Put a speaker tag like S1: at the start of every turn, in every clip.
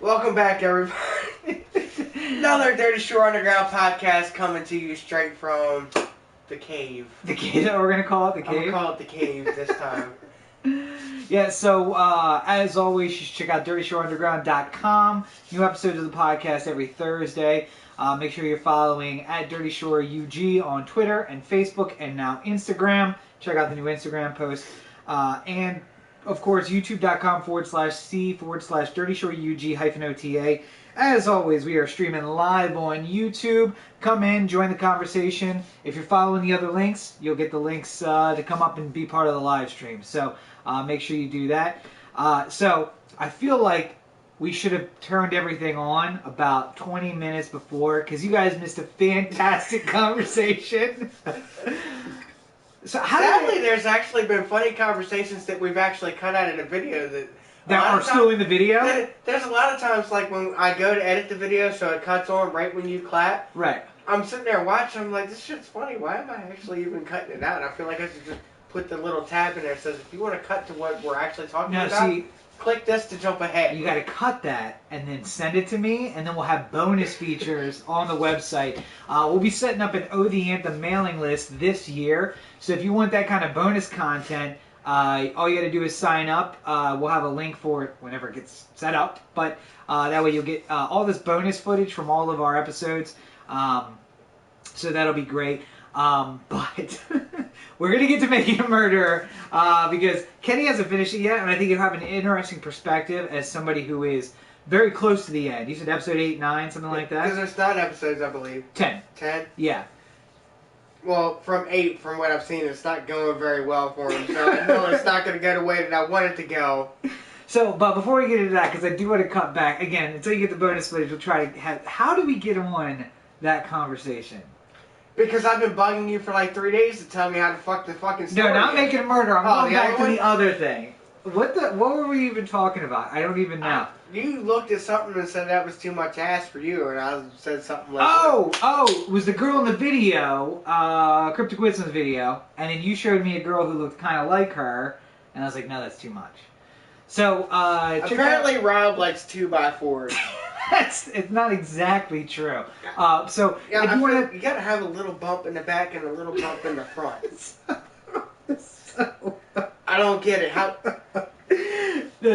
S1: Welcome back, everybody. Another Dirtyshore Underground podcast coming to you straight from the cave.
S2: The cave? We're going to call it the cave?
S1: I'm going to call it the cave this time.
S2: Yeah, so as always, you should check out DirtyShoreUnderground.com. New episodes of the podcast every Thursday. Make sure you're following at DirtyShoreUG on Twitter and Facebook and now Instagram. Check out the new Instagram post. And, of course, YouTube.com/C/DirtyShoreUG-OTA. As always, we are streaming live on YouTube. Come in, join the conversation. If you're following the other links, you'll get the links to come up and be part of the live stream. So make sure you do that. So I feel like we should have turned everything on about 20 minutes before because you guys missed a fantastic conversation. So
S1: Sadly, there's actually been funny conversations that we've actually cut out in the video
S2: that are still in the video?
S1: There's a lot of times, like, when I go to edit the video, so it cuts on right when you clap.
S2: Right.
S1: I'm sitting there watching, I'm like, this shit's funny. Why am I actually even cutting it out? I feel like I should just put the little tab in there that says, if you want to cut to what we're actually talking about, click this to jump ahead.
S2: You got to cut that and then send it to me, and then we'll have bonus features on the website. We'll be setting up an Oh the Anthem mailing list this year, so if you want that kind of bonus content, all you got to do is sign up. We'll have a link for it whenever it gets set up, but that way you'll get all this bonus footage from all of our episodes, so that'll be great. But we're going to get to Making a Murderer because Kenny hasn't finished it yet, and I think you'll have an interesting perspective as somebody who is very close to the end. You said episode 8, 9, something like that?
S1: Because there's 9 episodes, I believe.
S2: 10.
S1: 10?
S2: Yeah.
S1: Well, from 8, from what I've seen, it's not going very well for him, so I know it's not going to go the way that I want it to go.
S2: So, but before we get into that, because I do want to cut back, again, until you get the bonus footage, we'll try to have... How do we get on that conversation?
S1: Because I've been bugging you for like 3 days to tell me how to fuck the fucking story.
S2: No, not Making a Murder. I'm going back to the other thing. What were we even talking about? I don't even know.
S1: You looked at something and said that was too much ass for you, and I said something like
S2: it was the girl in the video, Cryptic Wisdom's video, and then you showed me a girl who looked kind of like her, and I was like, no, that's too much. So,
S1: apparently Rob likes 2x4s.
S2: It's not exactly true. So
S1: yeah, you gotta have a little bump in the back and a little bump in the front. I don't get it. How?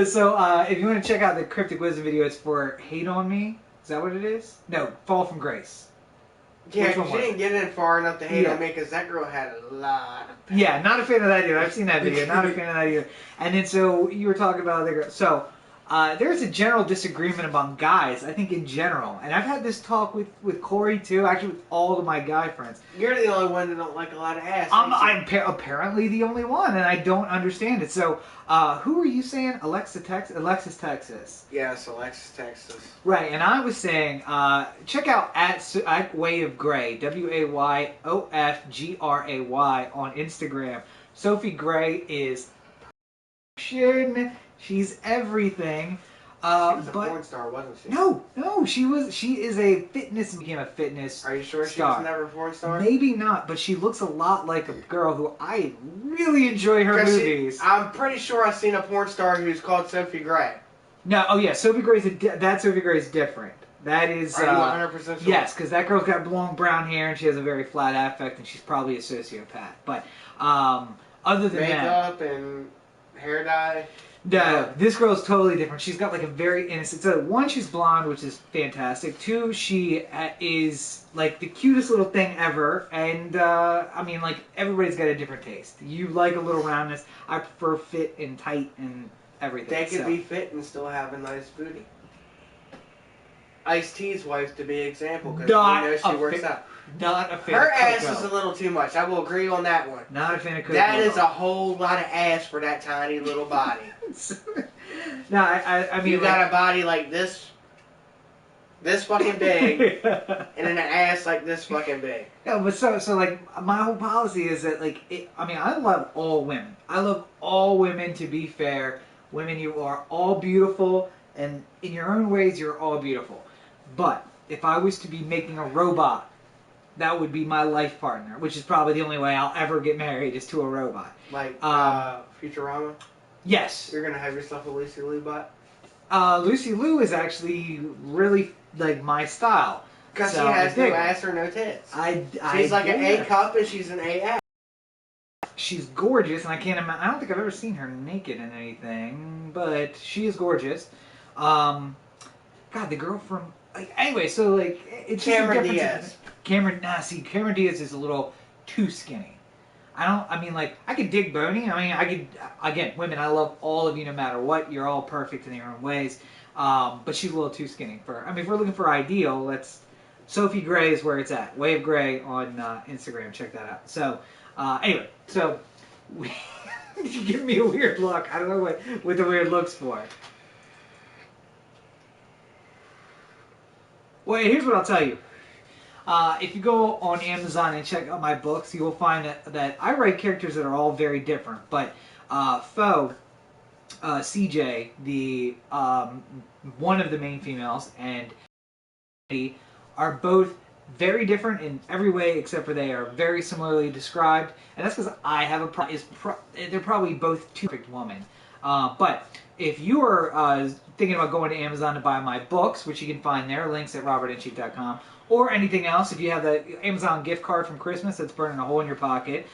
S2: So if you want to check out the Cryptic Wisdom video, it's for Hate on Me. Is that what it is? No, Fall from Grace.
S1: Yeah, she didn't get in far enough to hate on me because that girl had a lot of power.
S2: Yeah, not a fan of that either. I've seen that video. Not a fan of that either. And then so you were talking about the girl. So there's a general disagreement among guys, I think in general. And I've had this talk with Corey too, actually with all of my guy friends.
S1: You're the only one that don't like a lot of ass.
S2: I'm apparently the only one, and I don't understand it. So who were you saying? Alexis, Texas.
S1: Yes, Alexis, Texas.
S2: Right, and I was saying, check out at Way of Gray, WAYOFGRAY on Instagram. Sophie Gray is perfection. She's everything.
S1: She was a porn star, wasn't she?
S2: No, she is a fitness, became a fitness
S1: Are you sure
S2: star.
S1: she was never a porn star?
S2: Maybe not, but she looks a lot like a girl who I really enjoy her movies.
S1: I'm pretty sure I've seen a porn star who's called Sophie Gray.
S2: No, Sophie Gray's that Sophie Gray is different. That is.
S1: Are you 100% sure?
S2: Yes, because that girl's got long brown hair and she has a very flat affect and she's probably a sociopath. But other than
S1: makeup and hair dye.
S2: No, this girl is totally different. She's got like a very innocent. So one, she's blonde, which is fantastic. Two, she is like the cutest little thing ever. And I mean, like everybody's got a different taste. You like a little roundness. I prefer fit and tight and everything.
S1: They could be fit and still have a nice booty. Ice-T's wife to be an example because we know she works out.
S2: Not a fan
S1: Her
S2: of
S1: ass
S2: Coco.
S1: is a little too much. I will agree on that one.
S2: Not a fan of Coco.
S1: That is a whole lot of ass for that tiny little body.
S2: No, I mean...
S1: You got a body like this fucking big, and then an ass like this fucking big.
S2: Yeah, but so like, my whole policy is that, like, I love all women. I love all women, to be fair. Women, you are all beautiful, and in your own ways, you're all beautiful. But if I was to be making a robot, that would be my life partner, which is probably the only way I'll ever get married is to a robot.
S1: Like Futurama?
S2: Yes.
S1: You're going to have yourself a Lucy Lee bot?
S2: Lucy Liu is actually really like my style.
S1: Because she has no ass or no tits. She's like an A cup and she's an A ass.
S2: She's gorgeous, and I don't think I've ever seen her naked in anything, but she is gorgeous. God, the girl from anyway, so like it's
S1: Cameron Diaz.
S2: Cameron Diaz is a little too skinny. I could dig bony. Again, women, I love all of you no matter what. You're all perfect in your own ways. But she's a little too skinny if we're looking for ideal, Sophie Gray is where it's at. Way of Gray on Instagram. Check that out. So, anyway, you give me a weird look. I don't know what the weird look's for. Well, here's what I'll tell you. If you go on Amazon and check out my books, you will find that I write characters that are all very different. But Foe, CJ, the one of the main females, and are both very different in every way, except for they are very similarly described, and that's because I have they're probably both two perfect women. But if you are thinking about going to Amazon to buy my books, which you can find there, links at robertandchief.com, or anything else, if you have the Amazon gift card from Christmas that's burning a hole in your pocket,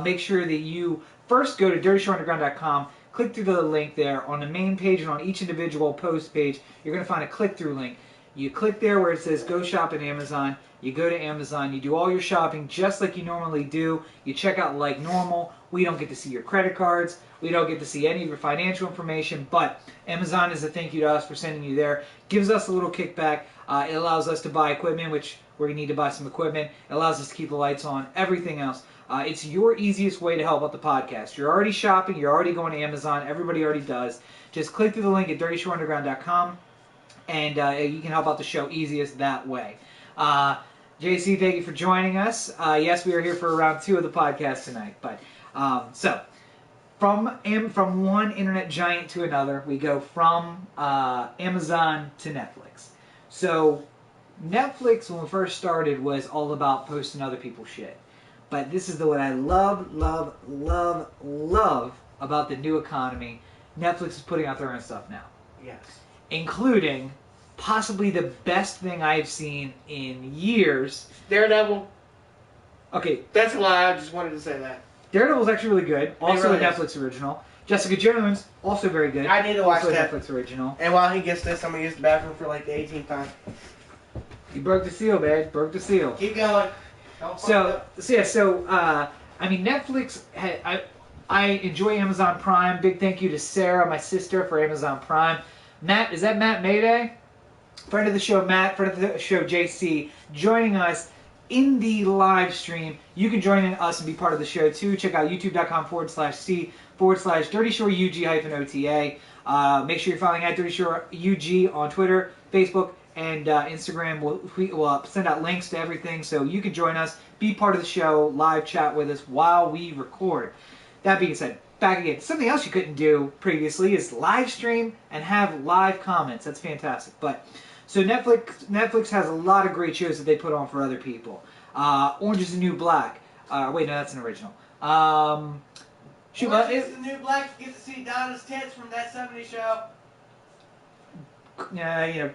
S2: make sure that you first go to dirtyshoreunderground.com, click through the link there. On the main page and on each individual post page, you're going to find a click-through link. You click there where it says go shop at Amazon. You go to Amazon. You do all your shopping just like you normally do. You check out like normal. We don't get to see your credit cards. We don't get to see any of your financial information. But Amazon is a thank you to us for sending you there. Gives us a little kickback. It allows us to buy equipment, which we're going to need to buy some equipment. It allows us to keep the lights on. Everything else. It's your easiest way to help out the podcast. You're already shopping. You're already going to Amazon. Everybody already does. Just click through the link at dirtyshoreunderground.com. And you can help out the show easiest that way. JC, thank you for joining us. Yes, we are here for round 2 of the podcast tonight. But so, from one internet giant to another, we go from Amazon to Netflix. So, Netflix, when we first started, was all about posting other people's shit. But this is what I love about the new economy. Netflix is putting out their own stuff now.
S1: Yes.
S2: Including possibly the best thing I've seen in years.
S1: Daredevil.
S2: Okay.
S1: That's a lie, I just wanted to say that.
S2: Daredevil's actually really good. Also
S1: really
S2: a Netflix original. Jessica Jones, also very good.
S1: I need to watch that.
S2: Also a Netflix original.
S1: And while he gets this, I'm going to use the bathroom for like the 18th time.
S2: You broke the seal, man. Broke the seal.
S1: Keep going.
S2: Netflix I enjoy Amazon Prime. Big thank you to Sarah, my sister, for Amazon Prime. Matt, is that Matt Mayday? Friend of the show, Matt. Friend of the show, JC. Joining us in the live stream. You can join us and be part of the show too. Check out youtube.com/c/DirtyShoreUG-OTA. Make sure you're following at DirtyShoreUG on Twitter, Facebook, and Instagram. We'll send out links to everything so you can join us, be part of the show, live chat with us while we record. That being said, back again. Something else you couldn't do previously is live stream and have live comments. That's fantastic. So Netflix has a lot of great shows that they put on for other people. Orange is the New Black. Wait, no, that's an original.
S1: Orange is the New Black. You get to see Donna's tits from That 70s Show.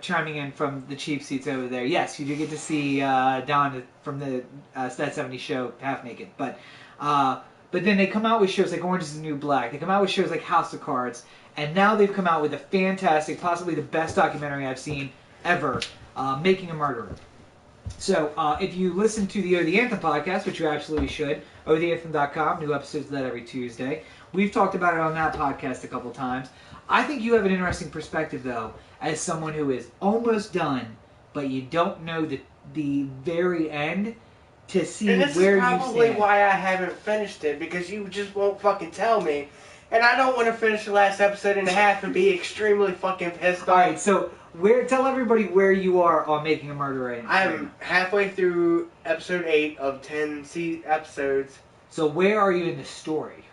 S2: Chiming in from the cheap seats over there. Yes, you do get to see Donna from the That 70s Show half naked. But then they come out with shows like Orange is the New Black. They come out with shows like House of Cards. And now they've come out with a fantastic, possibly the best documentary I've seen ever, Making a Murderer. So if you listen to the Oh the Anthem podcast, which you absolutely should, ohtheanthem.com, new episodes of that every Tuesday. We've talked about it on that podcast a couple times. I think you have an interesting perspective, though, as someone who is almost done, but you don't know the very end to see where you stand.
S1: And this is probably why I haven't finished it, because you just won't fucking tell me. And I don't want to finish the last episode and a half and be extremely fucking pissed off.
S2: Alright, so tell everybody where you are on Making a Murderer.
S1: I'm halfway through episode 8 of 10 episodes.
S2: So where are you in the story?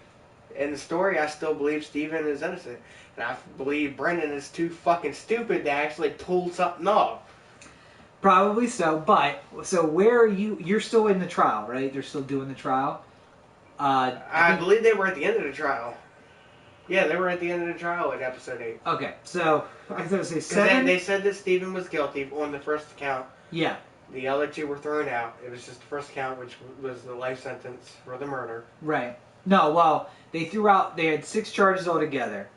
S1: In the story, I still believe Steven is innocent. And I believe Brendan is too fucking stupid to actually pull something off.
S2: Probably so, but, so where are you? You're still in the trial, right? They're still doing the trial?
S1: I believe they were at the end of the trial. Yeah, they were at the end of the trial in episode 8.
S2: Okay, so I was going to say 7.
S1: They said that Stephen was guilty on the first count.
S2: Yeah.
S1: The other 2 were thrown out. It was just the first count, which was the life sentence for the murder.
S2: Right. No, well, they had 6 charges altogether.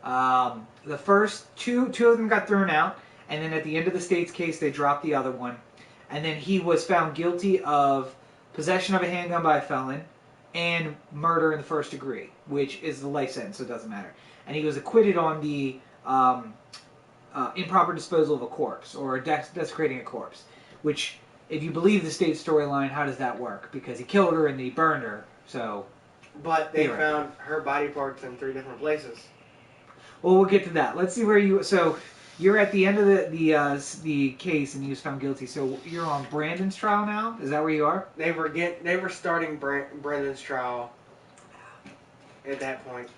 S2: The first two of them got thrown out, and then at the end of the state's case, they dropped the other one. And then he was found guilty of possession of a handgun by a felon and murder in the first degree, which is the life sentence, so it doesn't matter. And he was acquitted on the improper disposal of a corpse, or desecrating a corpse, which, if you believe the state storyline, how does that work? Because he killed her and he burned her, so...
S1: But they found her body parts in 3 different places.
S2: Well, we'll get to that. Let's see where you... So, you're at the end of the case and he was found guilty, so you're on Brandon's trial now? Is that where you are?
S1: They were starting Brendan's trial at that point.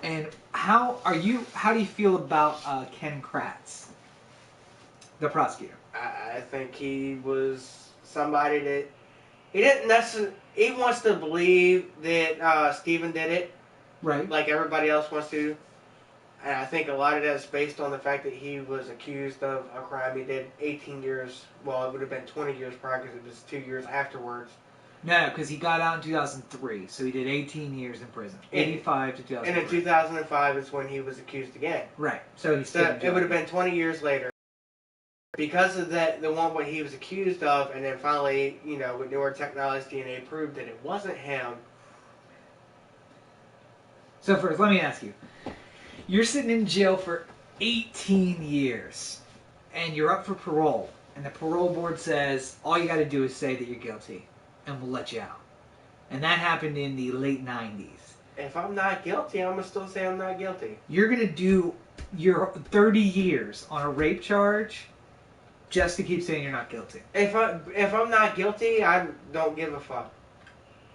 S2: And how do you feel about Ken Kratz, the prosecutor?
S1: I think he was somebody that he didn't necessarily. He wants to believe that Stephen did it,
S2: right?
S1: Like everybody else wants to. And I think a lot of that is based on the fact that he was accused of a crime he did 18 years. Well, it would have been 20 years prior because it was 2 years afterwards.
S2: No, because he got out in 2003, so he did 18 years in prison, 85 to 2003.
S1: And in 2005 is when he was accused again.
S2: Right. So
S1: it would have been 20 years later. Because of that, the one what he was accused of, and then finally, with newer technology, DNA proved that it wasn't him.
S2: So first, let me ask you. You're sitting in jail for 18 years, and you're up for parole, and the parole board says, all you got to do is say that you're guilty, and we'll let you out. And that happened in the late 90s.
S1: If I'm not guilty, I'm going to still say I'm not guilty.
S2: You're going to do your 30 years on a rape charge just to keep saying you're not guilty.
S1: If I'm not guilty, I don't give a fuck.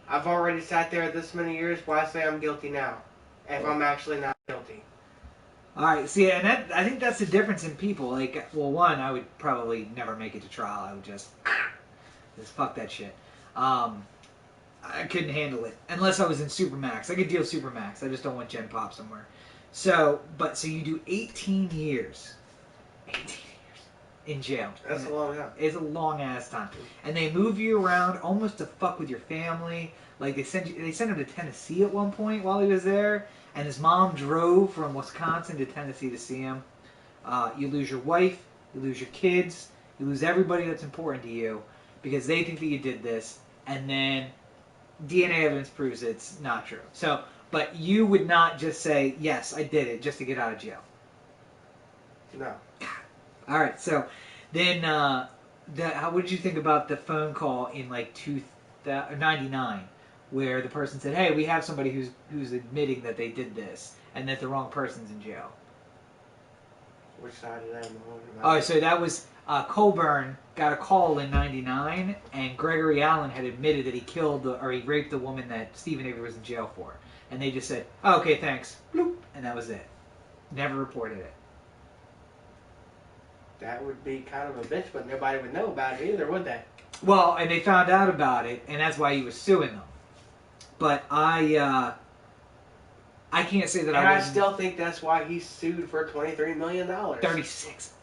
S1: I've already sat there this many years. Why say I'm guilty now if I'm actually not guilty?
S2: All right, see, and I think that's the difference in people. Like, well, one, I would probably never make it to trial. I would just fuck that shit. I couldn't handle it unless I was in Supermax. I could deal Supermax. I just don't want Gen Pop somewhere. So you do 18 years. 18 years in jail.
S1: That's a long time.
S2: It's a long ass time. And they move you around almost to fuck with your family. Like they sent him to Tennessee at one point while he was there. And his mom drove from Wisconsin to Tennessee to see him. You lose your wife, you lose your kids, you lose everybody that's important to you because they think that you did this, and then DNA evidence proves it's not true. So, but you would not just say, yes, I did it, just to get out of jail.
S1: No.
S2: All right, so then what did you think about the phone call in like 1999? Where the person said, hey, we have somebody who's admitting that they did this and that the wrong person's in jail.
S1: Which side of that?
S2: Oh, so that was Colburn got a call in 99, and Gregory Allen had admitted that he he raped the woman that Stephen Avery was in jail for. And they just said, oh, okay, thanks. Bloop. And that was it. Never reported it.
S1: That would be kind of a bitch, but nobody would know about it either, would they?
S2: Well, and they found out about it, and that's why he was suing them. But I can't say that
S1: I still think that's why he's sued for $23 million.
S2: 36.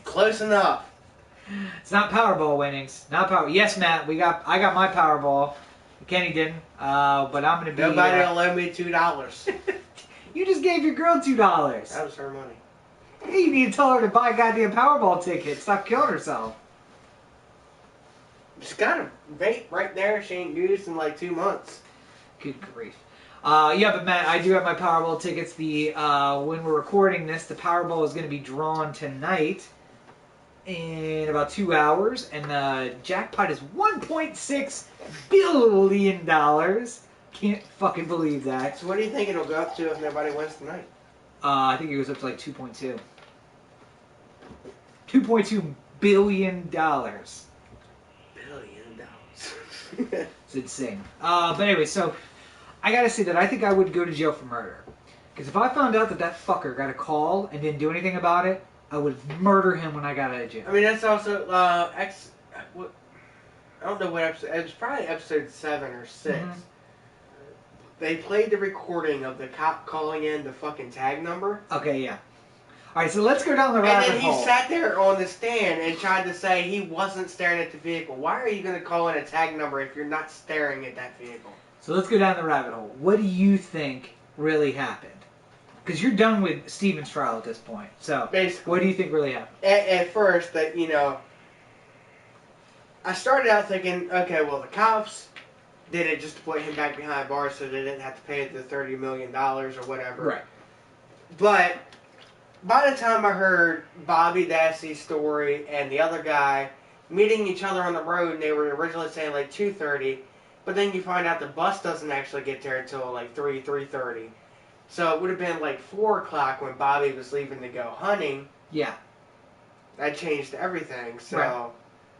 S1: Close enough.
S2: It's not Powerball winnings. Not Power. Yes, Matt, I got my Powerball. Kenny didn't. But I'm gonna be.
S1: Nobody will lend me $2.
S2: You just gave your girl $2.
S1: That was her money.
S2: You need to tell her to buy a goddamn Powerball ticket. Stop killing herself.
S1: She's got a vape right there. She ain't used in like 2 months.
S2: Good grief. Yeah, but Matt, I do have my Powerball tickets. When we're recording this, the Powerball is going to be drawn tonight in about 2 hours, and the jackpot is $1.6 billion. Can't fucking believe that.
S1: So what do you think it'll go up to if nobody wins tonight?
S2: I think it goes up to like 2.2. $2.2 billion. It's insane. But anyway, so I gotta say that I think I would go to jail for murder. Because if I found out that fucker got a call and didn't do anything about it, I would murder him when I got out of jail.
S1: I mean, that's also, I don't know what episode, it was probably episode 7 or 6. Mm-hmm. they played the recording of the cop calling in the fucking tag number.
S2: Okay, yeah. All right, so let's go down the
S1: And
S2: rabbit
S1: then he
S2: hole.
S1: sat there on the stand and tried to say he wasn't staring at the vehicle. Why are you going to call in a tag number if you're not staring at that vehicle?
S2: So let's go down the rabbit hole. What do you think really happened? Because you're done with Steven's trial at this point. So
S1: Basically,
S2: what do you think really happened?
S1: At first, that I started out thinking, okay, well, the cops did it just to put him back behind bars so they didn't have to pay the $30 million or whatever.
S2: Right.
S1: But by the time I heard Bobby Dassey's story and the other guy meeting each other on the road, and they were originally saying like 2:30, but then you find out the bus doesn't actually get there until like 3:30. So it would have been like 4 o'clock when Bobby was leaving to go hunting.
S2: Yeah.
S1: That changed everything. So
S2: Right.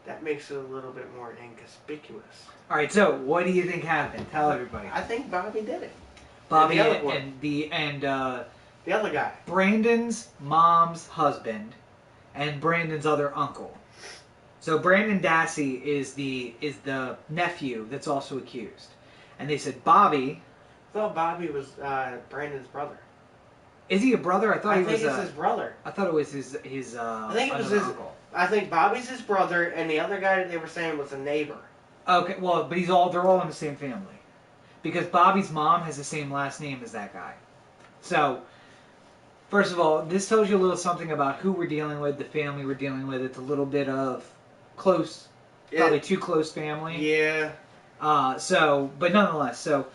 S1: that makes it a little bit more inconspicuous.
S2: All right, so what do you think happened? Tell everybody.
S1: I think Bobby did it.
S2: Bobby
S1: the other one.
S2: and
S1: The other guy.
S2: Brandon's mom's husband and Brandon's other uncle. So Brandon Dassey is the nephew that's also accused. And they said Bobby.
S1: I thought Bobby was Brandon's brother.
S2: Is he a brother? I thought he was.
S1: I think it's his brother.
S2: I thought it was his.
S1: I think it was his
S2: uncle.
S1: I think Bobby's his brother, and the other guy that they were saying was a neighbor.
S2: Okay, well, but they're all in the same family, because Bobby's mom has the same last name as that guy. So, first of all, this tells you a little something about who we're dealing with, the family we're dealing with. It's a little bit of close, probably too close family.
S1: Yeah.
S2: But nonetheless, so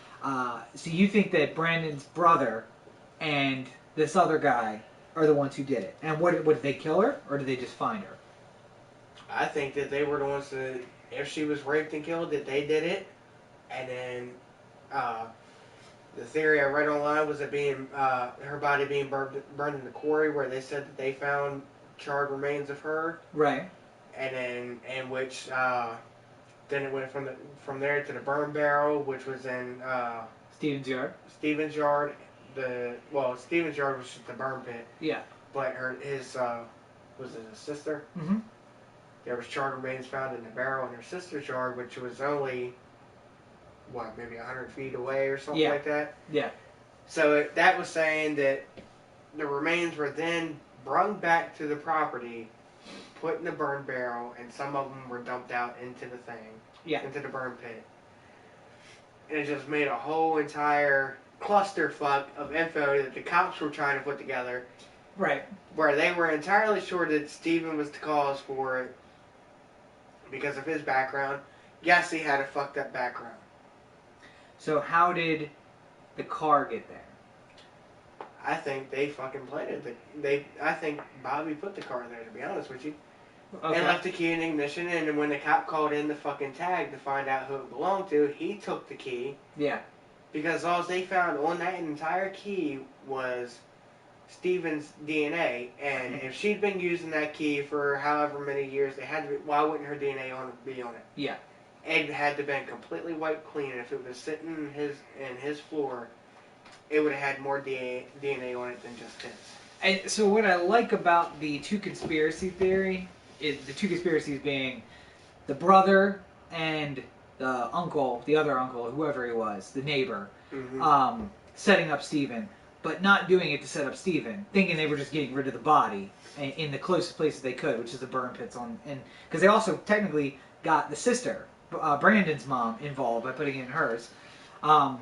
S2: you think that Brandon's brother and this other guy are the ones who did it? And what did they kill her, or did they just find her?
S1: I think that they were the ones that, if she was raped and killed, that they did it. And then the theory I read online was that her body being burned in the quarry, where they said that they found charred remains of her.
S2: Right.
S1: And then then it went from there to the burn barrel, which was in
S2: Steven's yard.
S1: Steven's yard. Steven's yard was just the burn pit.
S2: Yeah.
S1: But his was it his sister?
S2: Mm-hmm.
S1: There was charred remains found in the barrel in her sister's yard, which was only maybe 100 feet away or something like that.
S2: Yeah.
S1: So that was saying that the remains were then brought back to the property, put in the burn barrel, and some of them were dumped out into the thing.
S2: Yeah.
S1: Into the burn pit. And it just made a whole entire clusterfuck of info that the cops were trying to put together.
S2: Right.
S1: Where they were entirely sure that Steven was the cause for it because of his background. Yes, he had a fucked up background.
S2: So how did the car get there?
S1: I think they fucking planted it. I think Bobby put the car there, to be honest with you.
S2: Okay.
S1: And left the key in ignition, and then when the cop called in the fucking tag to find out who it belonged to, he took the key.
S2: Yeah.
S1: Because all they found on that entire key was Steven's DNA, and if she'd been using that key for however many years, why wouldn't her DNA be on it?
S2: Yeah.
S1: It had to have been completely wiped clean, and if it was sitting in his floor, it would have had more DNA on it than just his.
S2: And so what I like about the two conspiracy theory is the two conspiracies being the brother and the uncle, the other uncle, whoever he was, the neighbor, setting up Steven, but not doing it to set up Steven, thinking they were just getting rid of the body in the closest places they could, which is the burn pits because they also technically got the sister, Brandon's mom, involved by putting it in hers. And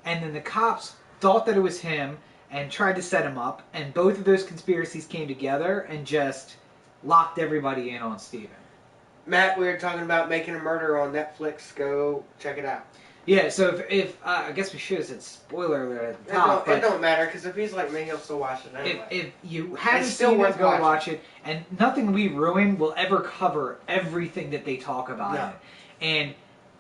S2: then the cops thought that it was him and tried to set him up, and both of those conspiracies came together and just locked everybody in on Steven.
S1: Matt, we were talking about Making a Murder on Netflix. Go check it out.
S2: Yeah, so if I guess we should have said spoiler alert at the top.
S1: It don't matter, because if he's like me, he'll still watch it anyway.
S2: If you haven't
S1: It's still
S2: seen
S1: worth
S2: it, go
S1: watching.
S2: watch it. And nothing we ruin will ever cover everything that they talk about
S1: No.
S2: in it. And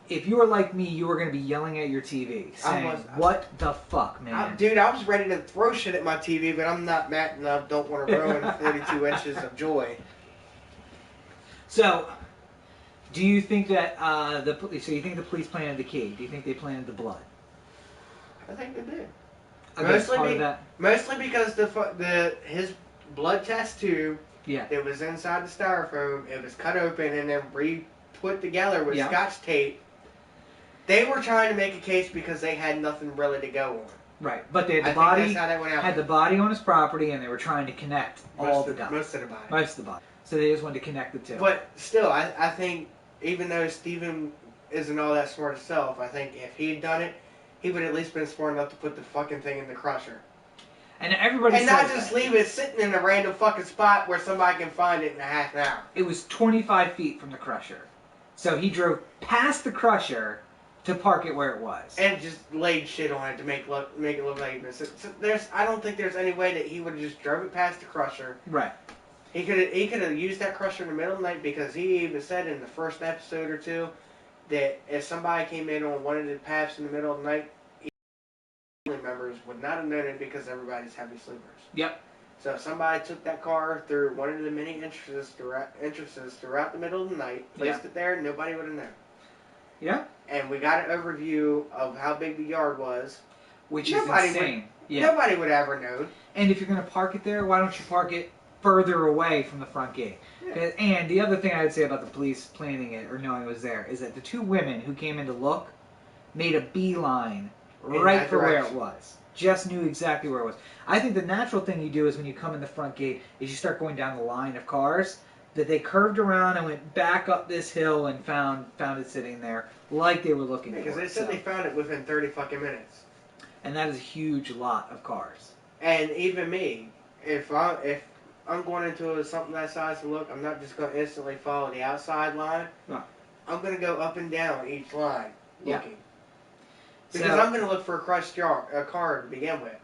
S2: if you were like me, you were going to be yelling at your TV, saying, what the fuck, man?
S1: Dude, I was ready to throw shit at my TV, but I'm not Matt, and I don't want to ruin 42 inches of joy.
S2: So, do you think that so you think the police planted the key? Do you think they planted the blood?
S1: I think they did.
S2: Mostly
S1: because his blood test tube,
S2: yeah,
S1: it was inside the styrofoam. It was cut open and then put together with Scotch tape. They were trying to make a case because they had nothing really to go on.
S2: Right, but they had the
S1: I
S2: body.
S1: think that's how that went out.
S2: Had the body on his property, and they were trying to connect all the dots.
S1: Most of the body.
S2: Most of the body. So they just wanted to connect the two.
S1: But still, I think even though Steven isn't all that smart himself, I think if he had done it, he would at least been smart enough to put the fucking thing in the crusher.
S2: And everybody
S1: and not just leave it sitting in a random fucking spot where somebody can find it in a half an hour.
S2: It was 25 feet from the crusher. So he drove past the crusher to park it where it was.
S1: And just laid shit on it to make it look like he missed it. So I don't think there's any way that he would have just drove it past the crusher.
S2: Right.
S1: He could have used that crusher in the middle of the night because he even said in the first episode or two that if somebody came in on one of the paths in the middle of the night, family members would not have known it because everybody's heavy sleepers.
S2: Yep.
S1: So if somebody took that car through one of the many entrances throughout the middle of the night, placed it there, nobody would have known.
S2: Yeah.
S1: And we got an overview of how big the yard was.
S2: Which is insane.
S1: Nobody would ever know.
S2: And if you're going to park it there, why don't you park it further away from the front gate? Yeah. And the other thing I would say about the police planning it or knowing it was there is that the two women who came in to look made a beeline right for where it was. Just knew exactly where it was. I think the natural thing you do is when you come in the front gate is you start going down the line of cars, that they curved around and went back up this hill and found it sitting there like they were looking for it.
S1: Because they said they found it within 30 fucking minutes.
S2: And that is a huge lot of cars.
S1: And even me, if I'm going into something that size to look, I'm not just going to instantly follow the outside line.
S2: No.
S1: I'm going to go up and down each line looking.
S2: Yeah.
S1: Because I'm going to look for a crushed car to begin with.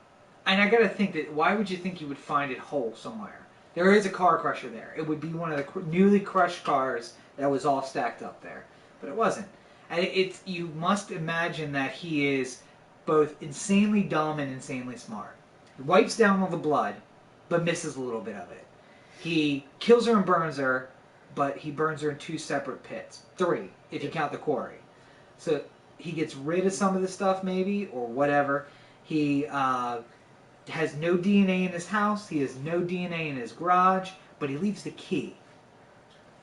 S2: And I got to think that why would you think you would find it whole somewhere? There is a car crusher there. It would be one of the newly crushed cars that was all stacked up there. But it wasn't. And you must imagine that he is both insanely dumb and insanely smart. He wipes down all the blood, but misses a little bit of it. He kills her and burns her, but he burns her in 2 separate pits. 3, if you count the quarry. So he gets rid of some of the stuff maybe, or whatever. He has no DNA in his house. He has no DNA in his garage, but he leaves the key.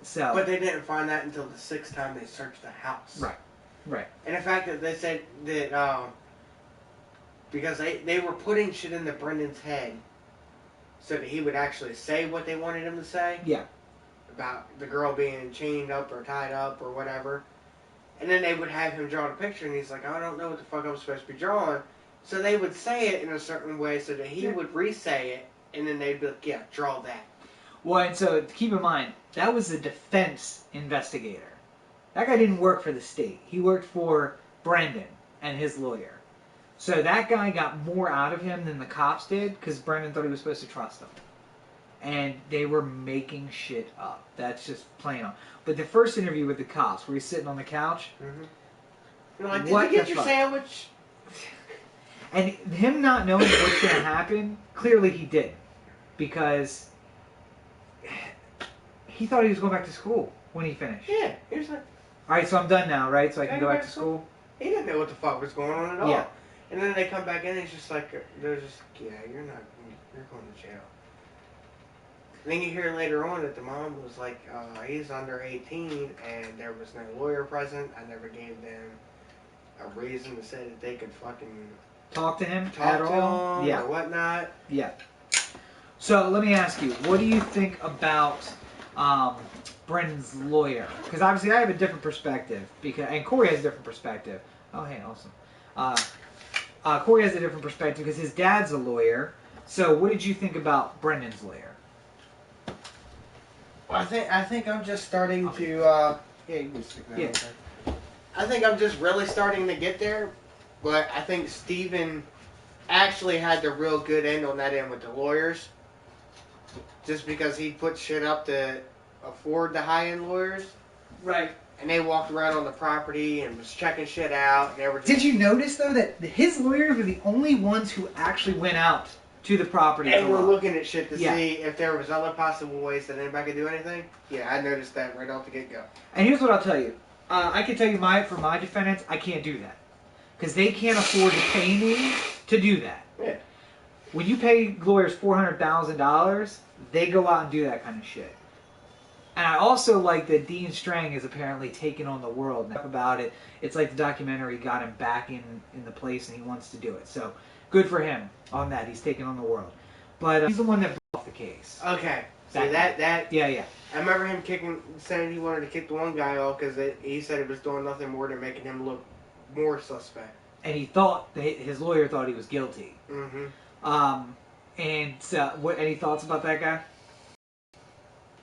S2: So.
S1: But they didn't find that until the 6th time they searched the house.
S2: Right. Right.
S1: And the fact that they said that because they were putting shit into Brendan's head so that he would actually say what they wanted him to say.
S2: Yeah.
S1: About the girl being chained up or tied up or whatever. And then they would have him draw the picture and he's like, I don't know what the fuck I'm supposed to be drawing. So they would say it in a certain way so that he would re-say it and then they'd be like, yeah, draw that.
S2: Well, and so keep in mind, that was a defense investigator. That guy didn't work for the state. He worked for Brendan and his lawyer. So that guy got more out of him than the cops did because Brendan thought he was supposed to trust him. And they were making shit up. That's just plain on. But the first interview with the cops, where he's sitting on the couch.
S1: Mm-hmm. You're like, did you get your sandwich?
S2: And him not knowing what's going to happen, clearly he did. Because he thought he was going back to school when he finished.
S1: Yeah. He was like,
S2: alright, so I'm done now, right? So I can go back to school?
S1: He didn't know what the fuck was going on at all.
S2: Yeah.
S1: And then they come back in and it's just like, they're just, yeah, you're going to jail. And then you hear later on that the mom was like, he's under 18 and there was no lawyer present. I never gave them a reason to say that they could fucking
S2: talk to him
S1: at
S2: all?
S1: Yeah. Or whatnot.
S2: Yeah. So let me ask you, what do you think about Brendan's lawyer? Because obviously I have a different perspective, and Corey has a different perspective. Oh, hey, awesome. Corey has a different perspective because his dad's a lawyer. So what did you think about Brendan's lawyer?
S1: Well, I think I'm just starting to. Yeah, you can stick that. Yeah. I think I'm just really starting to get there, but I think Steven actually had the real good end on that end with the lawyers, just because he put shit up to afford the high-end lawyers.
S2: Right.
S1: And they walked around on the property and was checking shit out. And they were just,
S2: did you notice, though, that his lawyers were the only ones who actually went out to the property?
S1: And we're looking at shit to see if there was other possible ways that anybody could do anything? Yeah, I noticed that right off the get-go.
S2: And here's what I'll tell you. I can tell you for my defendants, I can't do that. Because they can't afford to pay me to do that.
S1: Yeah.
S2: When you pay lawyers $400,000, they go out and do that kind of shit. And I also like that Dean Strang is apparently taking on the world. Enough about it. It's like the documentary got him back in the place, and he wants to do it. So good for him on that. He's taking on the world. But he's the one that brought off the case.
S1: Okay. See, that.
S2: Yeah.
S1: I remember him saying he wanted to kick the one guy off because he said it was doing nothing more than making him look more suspect.
S2: And he thought, his lawyer thought he was guilty.
S1: Mm-hmm.
S2: And any thoughts about that guy?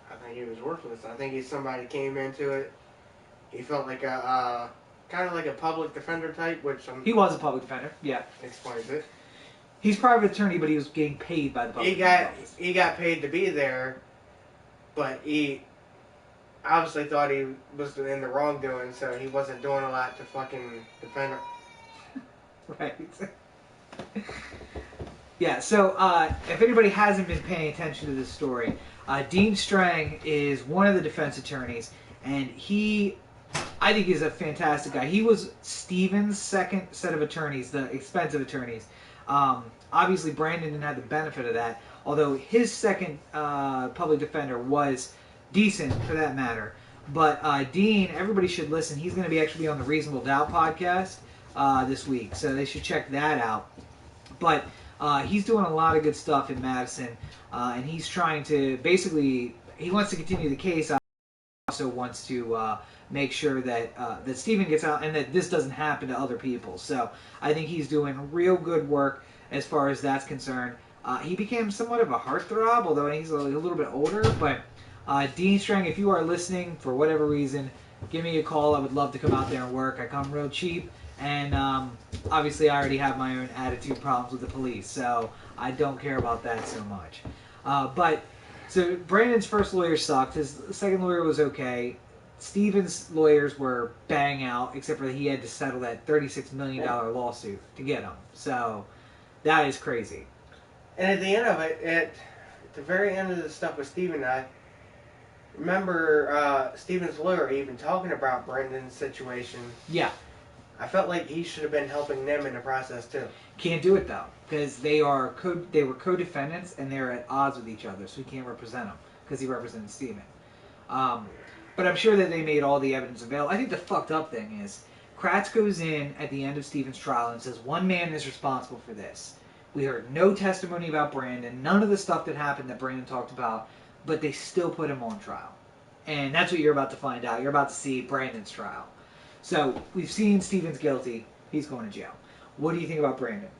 S1: I think he was worthless. I think he's somebody came into it. He felt like a kind of like a public defender type, which
S2: he was a public defender. Yeah,
S1: explains it.
S2: He's private attorney, but he was getting paid by the public.
S1: He got paid to be there, but he obviously thought he was in the wrongdoing, so he wasn't doing a lot to fucking defend her.
S2: Right. Yeah, so if anybody hasn't been paying attention to this story, Dean Strang is one of the defense attorneys, and I think he's a fantastic guy. He was Stephen's second set of attorneys, the expensive attorneys. Obviously, Brandon didn't have the benefit of that, although his second public defender was decent for that matter. But Dean, everybody should listen. He's going to actually be on the Reasonable Doubt podcast this week, so they should check that out. But he's doing a lot of good stuff in Madison, and he's trying to he wants to continue the case. Also wants to make sure that that Stephen gets out and that this doesn't happen to other people. So I think he's doing real good work as far as that's concerned. He became somewhat of a heartthrob, although he's a little bit older. But Dean Strang, if you are listening for whatever reason, give me a call. I would love to come out there and work. I come real cheap. And obviously I already have my own attitude problems with the police, so I don't care about that so much. So Brandon's first lawyer sucked. His second lawyer was okay. Stephen's lawyers were bang out, except for that he had to settle that $36 million lawsuit to get him. So that is crazy.
S1: And at the end of it, at the very end of the stuff with Stephen, I remember Stephen's lawyer even talking about Brandon's situation.
S2: Yeah.
S1: I felt like he should have been helping them in the process too.
S2: Can't do it though, because they were co-defendants and they're at odds with each other, so he can't represent them because he represented Stephen. But I'm sure that they made all the evidence available. I think the fucked up thing is Kratz goes in at the end of Stephen's trial and says one man is responsible for this. We heard no testimony about Brandon, none of the stuff that happened that Brandon talked about, but they still put him on trial. And that's what you're about to find out. You're about to see Brandon's trial. So, we've seen Stephen's guilty. He's going to jail. What do you think about Brandon?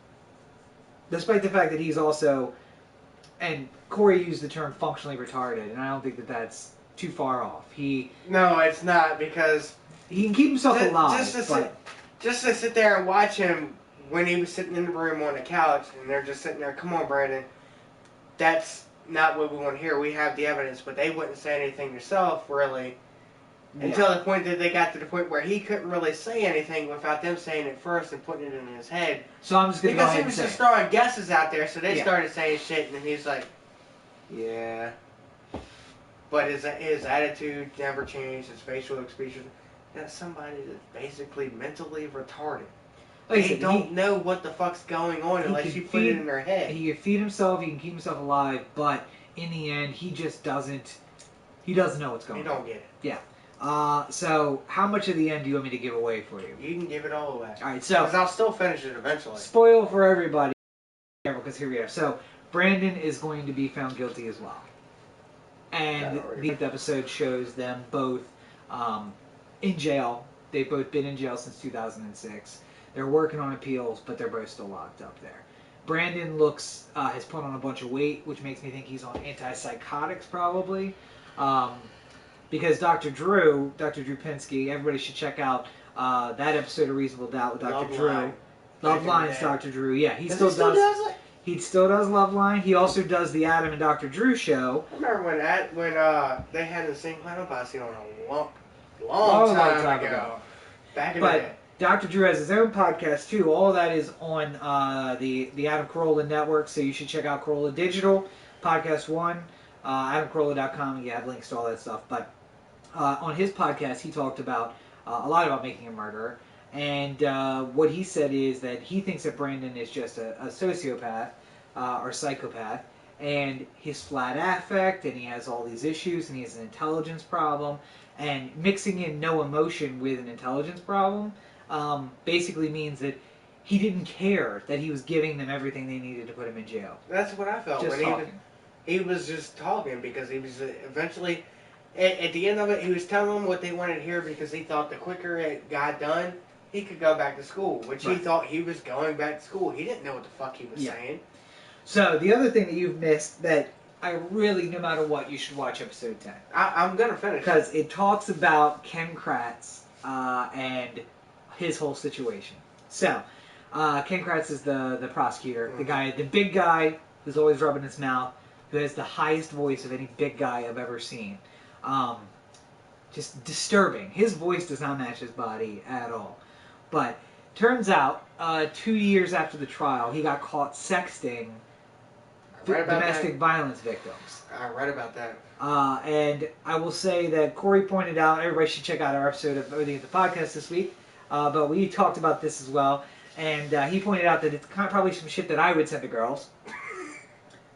S2: Despite the fact that he's also, and Corey used the term functionally retarded, and I don't think that that's too far off.
S1: No, it's not, because
S2: he can keep himself alive.
S1: Just to sit there and watch him when he was sitting in the room on the couch, and they're just sitting there, come on, Brandon, that's not what we want to hear. We have the evidence, but they wouldn't say anything themselves, really. Yeah. Until the point that they got to the point where he couldn't really say anything without them saying it first and putting it in his head.
S2: So I'm just going to go ahead and say.
S1: Because he was just throwing guesses out there, so they started saying shit, and then he's like, yeah. But his attitude never changed, his facial expression. That's somebody that's basically mentally retarded. They don't know what the fuck's going on unless you put it in their head.
S2: He can feed himself, he can keep himself alive, but in the end, he just doesn't know what's going on.
S1: He don't get it.
S2: Yeah. So how much of the end do you want me to give away for you?
S1: You can give it all away.
S2: All right, so
S1: because I'll still finish it eventually.
S2: Spoil for everybody, because here we are. So Brandon is going to be found guilty as well, and the episode shows them both in jail. They've both been in jail since 2006. They're working on appeals, but they're both still locked up there. Brandon has put on a bunch of weight, which makes me think he's on antipsychotics probably. Because Dr. Drew Pinsky, everybody should check out that episode of Reasonable Doubt with Dr. Drew. Love Line's Dr. Drew. Yeah, he still does it. He still does Love Line. He also does the Adam and Dr. Drew show.
S1: I remember when they had the same Clown Posse on a long time ago. Back in the day.
S2: Dr. Drew has his own podcast too. All of that is on the Adam Carolla network, so you should check out Carolla Digital, Podcast One, AdamCarolla.com, and you have links to all that stuff. But on his podcast, he talked about a lot about making a murderer, and what he said is that he thinks that Brandon is just a sociopath or psychopath, and his flat affect, and he has all these issues, and he has an intelligence problem, and mixing in no emotion with an intelligence problem basically means that he didn't care that he was giving them everything they needed to put him in jail.
S1: That's what I felt
S2: Just
S1: when
S2: talking.
S1: he was just talking because he was eventually, at the end of it, he was telling them what they wanted to hear because he thought the quicker it got done, he could go back to school, which he
S2: Right.
S1: thought he was going back to school. He didn't know what the fuck he was
S2: Yeah.
S1: saying.
S2: So the other thing that you've missed that I really, no matter what, you should watch episode 10.
S1: I'm going to finish it.
S2: Because it talks about Ken Kratz and his whole situation. So, Ken Kratz is the prosecutor, the guy, the big guy who's always rubbing his mouth, who has the highest voice of any big guy I've ever seen. Just disturbing. His voice does not match his body at all. But turns out, 2 years after the trial, he got caught sexting domestic violence victims.
S1: I read about that.
S2: And I will say that Corey pointed out, everybody should check out our episode of Odie the Podcast this week, but we talked about this as well, and he pointed out that it's kind of probably some shit that I would send to girls,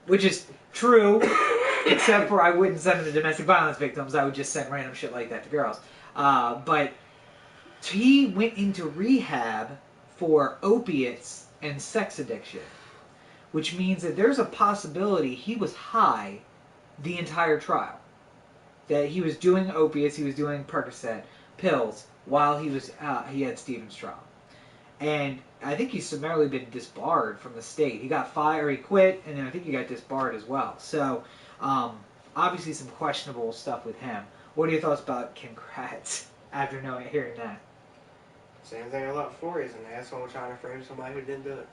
S2: which is true, except for I wouldn't send them to domestic violence victims, I would just send random shit like that to girls. But he went into rehab for opiates and sex addiction, which means that there's a possibility he was high the entire trial. That he was doing opiates, he was doing Percocet pills while he had Stephen's trial. And I think he's summarily been disbarred from the state. He got fired, he quit, and then I think he got disbarred as well. So, obviously some questionable stuff with him. What are your thoughts about Ken Kratz after hearing that?
S1: Same thing I thought before. He's an asshole trying to frame somebody who didn't do it.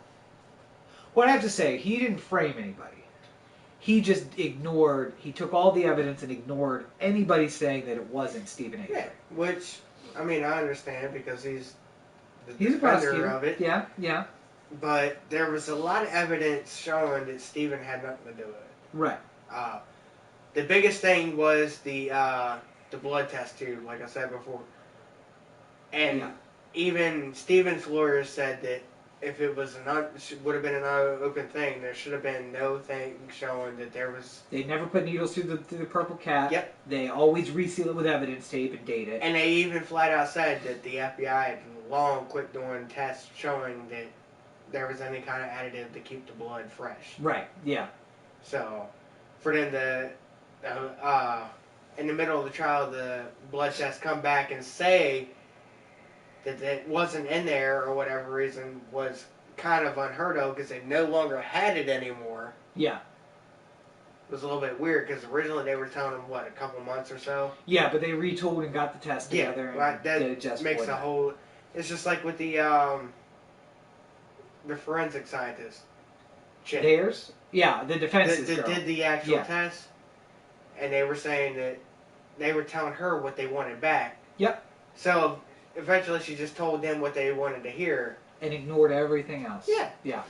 S2: What I have to say, he didn't frame anybody. He just ignored, he took all the evidence and ignored anybody saying that it wasn't Stephen Avery.
S1: Yeah, which, I mean, I understand because he's the
S2: He's a
S1: defender
S2: prosecutor
S1: of it.
S2: Yeah, yeah.
S1: But there was a lot of evidence showing that Stephen had nothing to do with it.
S2: Right.
S1: The biggest thing was the blood test tube, like I said before. And even Stephen's lawyer said that if it was would have been an open thing, there should have been no thing showing that there was.
S2: They never put needles through the purple cap.
S1: Yep.
S2: They always reseal it with evidence tape and date it.
S1: And they even flat out said that the FBI had long quit doing tests showing that there was any kind of additive to keep the blood fresh.
S2: Right. Yeah.
S1: So, for them to, in the middle of the trial, the blood tests come back and say that it wasn't in there or whatever reason was kind of unheard of because they no longer had it anymore.
S2: Yeah.
S1: It was a little bit weird because originally they were telling them, what, a couple months or so?
S2: Yeah, but they retooled and got the test together.
S1: Yeah,
S2: and
S1: that
S2: just
S1: makes a whole... It's just like with the forensic scientist chick.
S2: Theirs? Yeah, the defense
S1: that did the actual test. And they were saying that they were telling her what they wanted back.
S2: Yep.
S1: So eventually she just told them what they wanted to hear.
S2: And ignored everything else.
S1: Yeah.
S2: Yeah.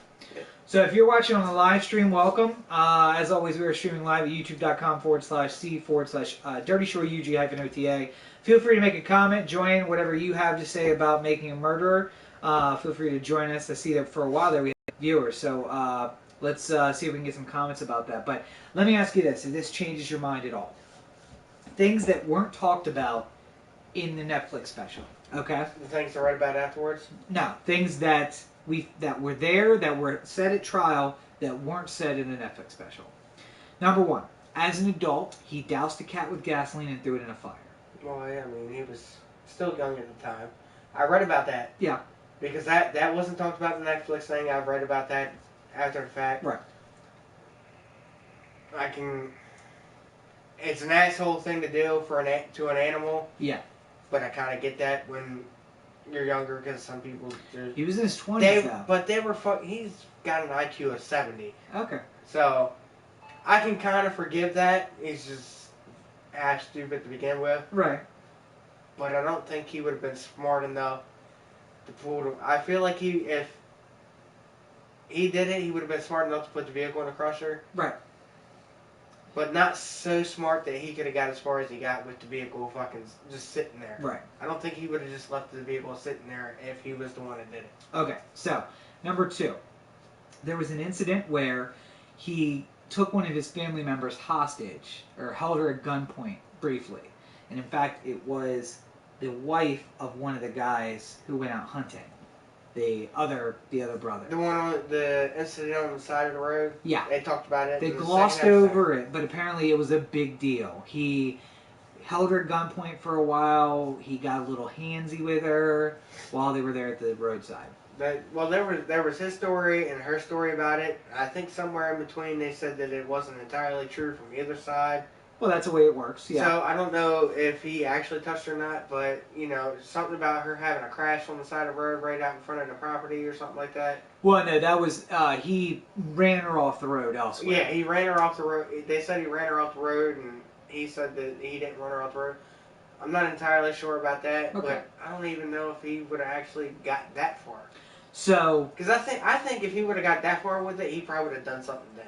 S2: So if you're watching on the live stream, welcome. As always, we are streaming live at youtube.com/c/Dirtyshore UG-OTA. Feel free to make a comment, join whatever you have to say about making a murderer. Feel free to join us. I see that for a while there we had viewers. So let's see if we can get some comments about that. But let me ask you this, if this changes your mind at all. Things that weren't talked about in the Netflix special. Okay?
S1: The things to write about afterwards?
S2: No, things that were there, that were said at trial, that weren't said in the Netflix special. Number one, as an adult, he doused a cat with gasoline and threw it in a fire.
S1: Well, yeah, I mean, he was still young at the time. I read about that.
S2: Yeah.
S1: Because that wasn't talked about in the Netflix thing. I've read about that after the fact.
S2: Right.
S1: It's an asshole thing to do to an animal.
S2: Yeah.
S1: But I kind of get that when you're younger because some people...
S2: He was in his 20s now.
S1: But they were... He's got an IQ of 70.
S2: Okay.
S1: So, I can kind of forgive that. He's just ass stupid to begin with.
S2: Right.
S1: But I don't think he would have been smart enough to pull them. I feel like if he did it, he would have been smart enough to put the vehicle in a crusher.
S2: Right.
S1: But not so smart that he could have got as far as he got with the vehicle fucking just sitting there.
S2: Right.
S1: I don't think he would have just left the vehicle sitting there if he was the one that did it.
S2: Okay, so, number two. There was an incident where he took one of his family members hostage, or held her at gunpoint briefly. And in fact, it was the wife of one of the guys who went out hunting. The other brother.
S1: The one on the incident on the side of the road?
S2: Yeah.
S1: They talked about it.
S2: They glossed over it, but apparently it was a big deal. He held her at gunpoint for a while. He got a little handsy with her while they were there at the roadside.
S1: Well, there was his story and her story about it. I think somewhere in between they said that it wasn't entirely true from either side.
S2: Well, that's the way it works, yeah.
S1: So I don't know if he actually touched her or not, but, something about her having a crash on the side of the road right out in front of the property or something like that.
S2: Well, no, that was, he ran her off the road elsewhere.
S1: Yeah, he ran her off the road. They said he ran her off the road, and he said that he didn't run her off the road. I'm not entirely sure about that, but I don't even know if he would have actually got that far.
S2: So...
S1: Because I think if he would have got that far with it, he probably would have done something then.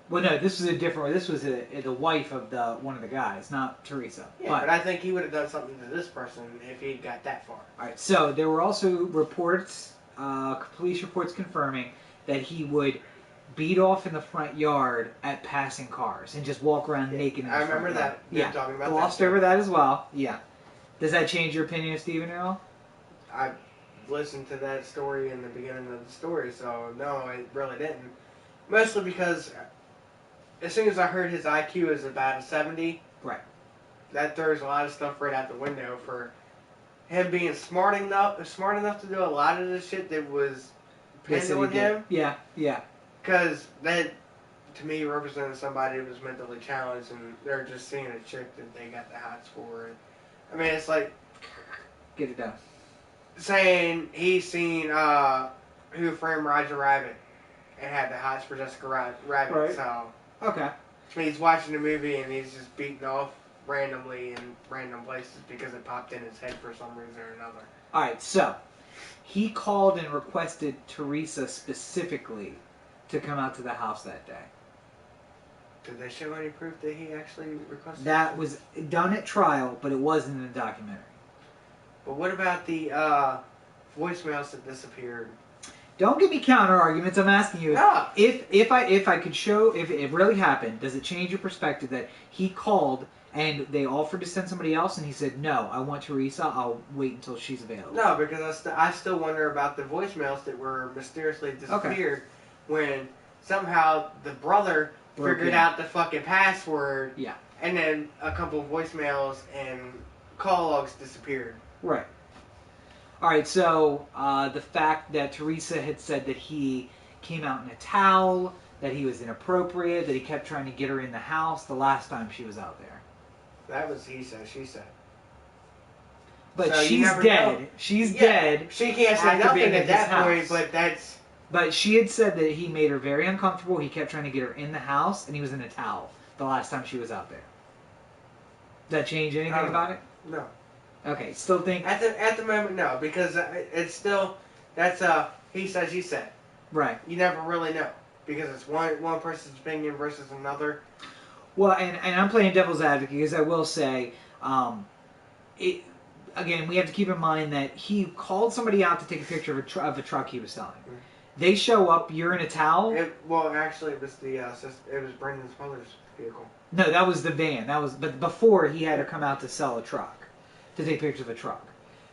S2: Well, no, this was a different. This was the wife of one of the guys, not Teresa.
S1: Yeah, but I think he would have done something to this person if he got that far.
S2: All right. So there were also reports, police reports confirming that he would beat off in the front yard at passing cars and just walk around naked. In the
S1: I remember that.
S2: Yeah,
S1: talking about
S2: glossed over that as well. Yeah. Does that change your opinion of Stephen at all?
S1: I listened to that story in the beginning of the story, so no, it really didn't. Mostly because as soon as I heard his IQ is about a 70,
S2: right,
S1: that throws a lot of stuff right out the window for him being smart enough to do a lot of the shit that was pinned on him.
S2: Yeah, yeah.
S1: Because that, to me, represented somebody who was mentally challenged, and they're just seeing a chick that they got the hots for. And, I mean, it's like
S2: get it done.
S1: Saying he's seen Who Framed Roger Rabbit and had the hots for Jessica Rabbit.
S2: Right.
S1: So.
S2: Okay.
S1: He's watching the movie and he's just beating off randomly in random places because it popped in his head for some reason or another.
S2: Alright, so he called and requested Teresa specifically to come out to the house that day.
S1: Did they show any proof that he actually requested
S2: that? Was done at trial, but it wasn't in the documentary.
S1: But what about the voicemails that disappeared?
S2: Don't give me counter arguments. I'm asking you if I could show if it really happened. Does it change your perspective that he called and they offered to send somebody else and he said no, I want Teresa. I'll wait until she's available.
S1: No, because I still wonder about the voicemails that were mysteriously disappeared when somehow the brother figured out the fucking password.
S2: Yeah.
S1: And then a couple of voicemails and call logs disappeared.
S2: Right. Alright, so the fact that Teresa had said that he came out in a towel, that he was inappropriate, that he kept trying to get her in the house the last time she was out there.
S1: That was he said, she said.
S2: But so she's dead. Know. She's dead.
S1: She can't say nothing at that point, but that's...
S2: But she had said that he made her very uncomfortable. He kept trying to get her in the house, and he was in a towel the last time she was out there. Does that change anything about it?
S1: No.
S2: Okay, still think...
S1: At the moment, no, because it's still... That's he said, she said.
S2: Right.
S1: You never really know, because it's one person's opinion versus another.
S2: Well, and I'm playing devil's advocate, because I will say... Again, we have to keep in mind that he called somebody out to take a picture of a truck he was selling. Mm-hmm. They show up, you're in a towel.
S1: Actually, it was it was Brendan's mother's vehicle.
S2: No, that was the van. But before he had her come out to sell a truck, to take pictures of a truck.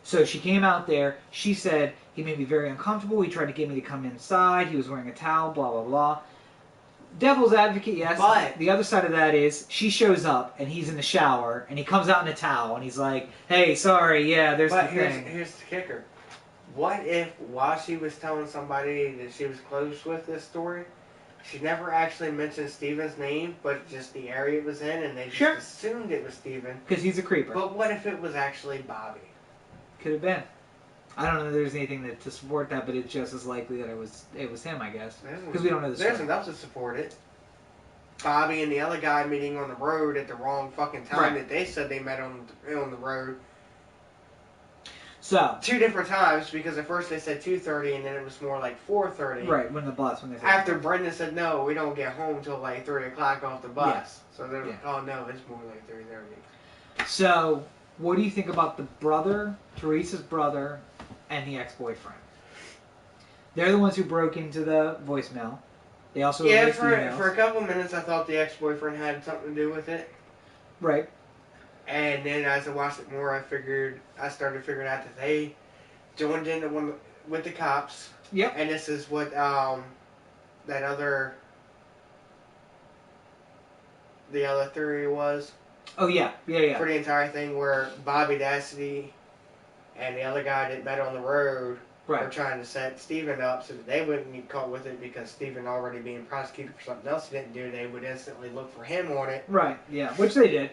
S2: So she came out there. She said he made me very uncomfortable. He tried to get me to come inside. He was wearing a towel. Blah blah blah. Devil's advocate, yes. But the other side of that is she shows up and he's in the shower and he comes out in a towel and he's like, "Hey, sorry, yeah, there's the thing."
S1: Here's the kicker. What if while she was telling somebody that she was close with this story, she never actually mentioned Steven's name, but just the area it was in, and they just assumed it was Steven?
S2: Because he's a creeper.
S1: But what if it was actually Bobby?
S2: Could have been. I don't know if there's anything to support that, but it's just as likely that it was him, I guess. Because we don't know the story.
S1: There's enough to support it. Bobby and the other guy meeting on the road at the wrong fucking time that they said they met on the road.
S2: So
S1: 2 different times, because at first they said 2:30 and then it was more like 4:30.
S2: Right, when they said
S1: after Brendan said no, we don't get home till like 3 o'clock off the bus.
S2: Yes.
S1: So they're like, oh no, it's more like 3:30.
S2: So what do you think about the brother, Teresa's brother, and the ex-boyfriend? They're the ones who broke into the voicemail. They also
S1: Yeah,
S2: released
S1: for
S2: emails.
S1: a couple minutes I thought the ex-boyfriend had something to do with it.
S2: Right.
S1: And then as I watched it more, I started figuring out that they joined in with the cops.
S2: Yep.
S1: And this is what that the other theory was.
S2: Oh yeah, yeah.
S1: For the entire thing, where Bobby Dassey and the other guy that met on the road were trying to set Steven up so that they wouldn't get caught with it, because Steven already being prosecuted for something else he didn't do. They would instantly look for him on it.
S2: Right. Yeah. Which they did.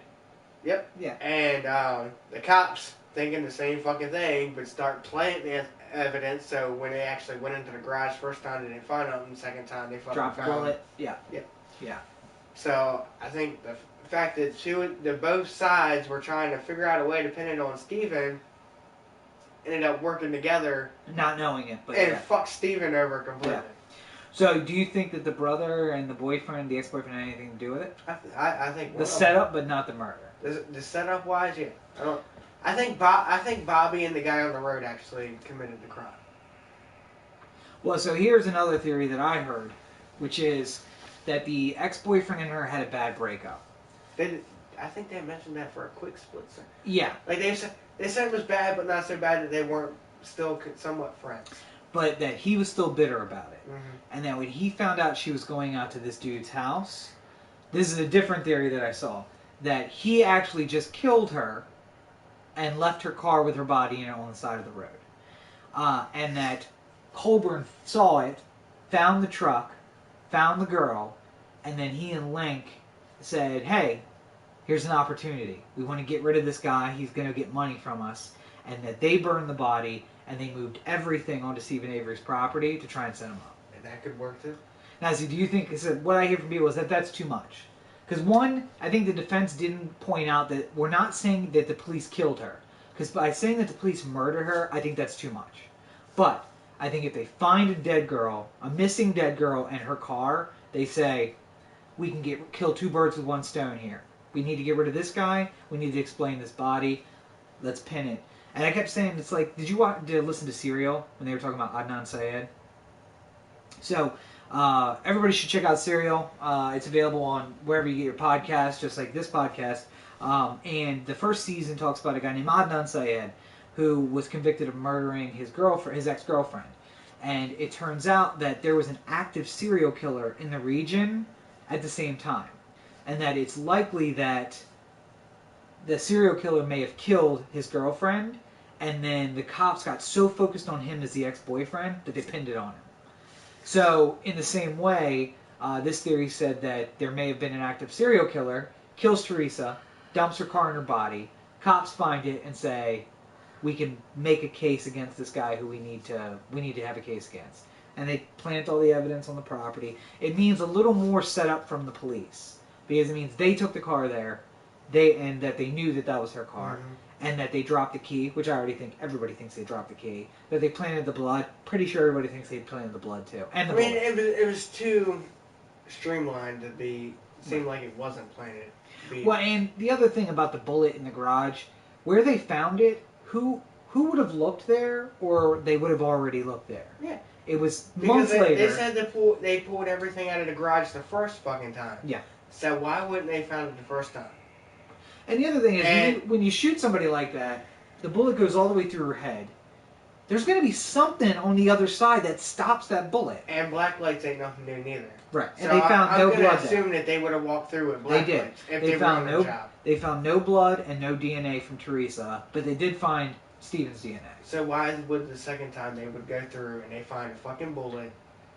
S1: Yep.
S2: Yeah.
S1: And the cops, thinking the same fucking thing, would start planting the evidence. So when they actually went into the garage first time, they didn't find nothing. Second time, they fucking
S2: Dropped the
S1: found
S2: bullet. Yeah.
S1: Yep.
S2: Yeah.
S1: So I think the fact that both sides were trying to figure out a way to pin it on Steven ended up working together.
S2: Not knowing it, but
S1: and fucked Steven over completely.
S2: Yeah. So, do you think that the brother and the boyfriend, the ex-boyfriend, had anything to do with it?
S1: I think
S2: the setup, but not the murder.
S1: The setup wise, yeah. I think Bobby and the guy on the road actually committed the crime.
S2: Well, so here's another theory that I heard, which is that the ex-boyfriend and her had a bad breakup.
S1: I think they mentioned that for a quick split second.
S2: Yeah.
S1: Like they said it was bad, but not so bad that they weren't still somewhat friends.
S2: But that he was still bitter about it.
S1: Mm-hmm.
S2: And that when he found out she was going out to this dude's house, this is a different theory that I saw, that he actually just killed her and left her car with her body in it on the side of the road. And that Colburn saw it, found the truck, found the girl, and then he and Link said, hey, here's an opportunity. We want to get rid of this guy. He's going to get money from us. And that they burned the body, and they moved everything onto Stephen Avery's property to try and set him up.
S1: And that could work too.
S2: Now, see, do you think, so what I hear from people is that that's too much? Because one, I think the defense didn't point out that we're not saying that the police killed her. Because by saying that the police murdered her, I think that's too much. But I think if they find a dead girl, a missing dead girl, and her car, they say, we can kill two birds with one stone here. We need to get rid of this guy. We need to explain this body. Let's pin it. And I kept saying, it's like, did you listen to Serial when they were talking about Adnan Syed? So, everybody should check out Serial. It's available on wherever you get your podcasts, just like this podcast. And the first season talks about a guy named Adnan Syed, who was convicted of murdering his ex-girlfriend. And it turns out that there was an active serial killer in the region at the same time. And that it's likely that the serial killer may have killed his girlfriend, and then the cops got so focused on him as the ex-boyfriend that they pinned it on him. So, in the same way, this theory said that there may have been an active serial killer, kills Teresa, dumps her car in her body, cops find it and say, we can make a case against this guy who we need to have a case against. And they plant all the evidence on the property. It means a little more setup from the police, because it means they took the car there, and that they knew that was her car, and that they dropped the key, which I already think everybody thinks they dropped the key. That they planted the blood. Pretty sure everybody thinks they planted the blood too. And the bullet.
S1: It was too streamlined to seem like it wasn't planted.
S2: Well, and the other thing about the bullet in the garage, where they found it, who would have looked there, or they would have already looked there?
S1: Yeah.
S2: It was months later.
S1: They said they pulled everything out of the garage the first fucking time.
S2: Yeah.
S1: So why wouldn't they found it the first time?
S2: And the other thing is, when you shoot somebody like that, the bullet goes all the way through her head. There's going to be something on the other side that stops that bullet.
S1: And black lights ain't nothing new neither.
S2: Right.
S1: So
S2: And they found no blood there.
S1: I'm going to assume that they would have walked through with black lights if they found no job.
S2: They found no blood and no DNA from Teresa, but they did find Steven's DNA.
S1: So why would the second time they would go through and they find a fucking bullet?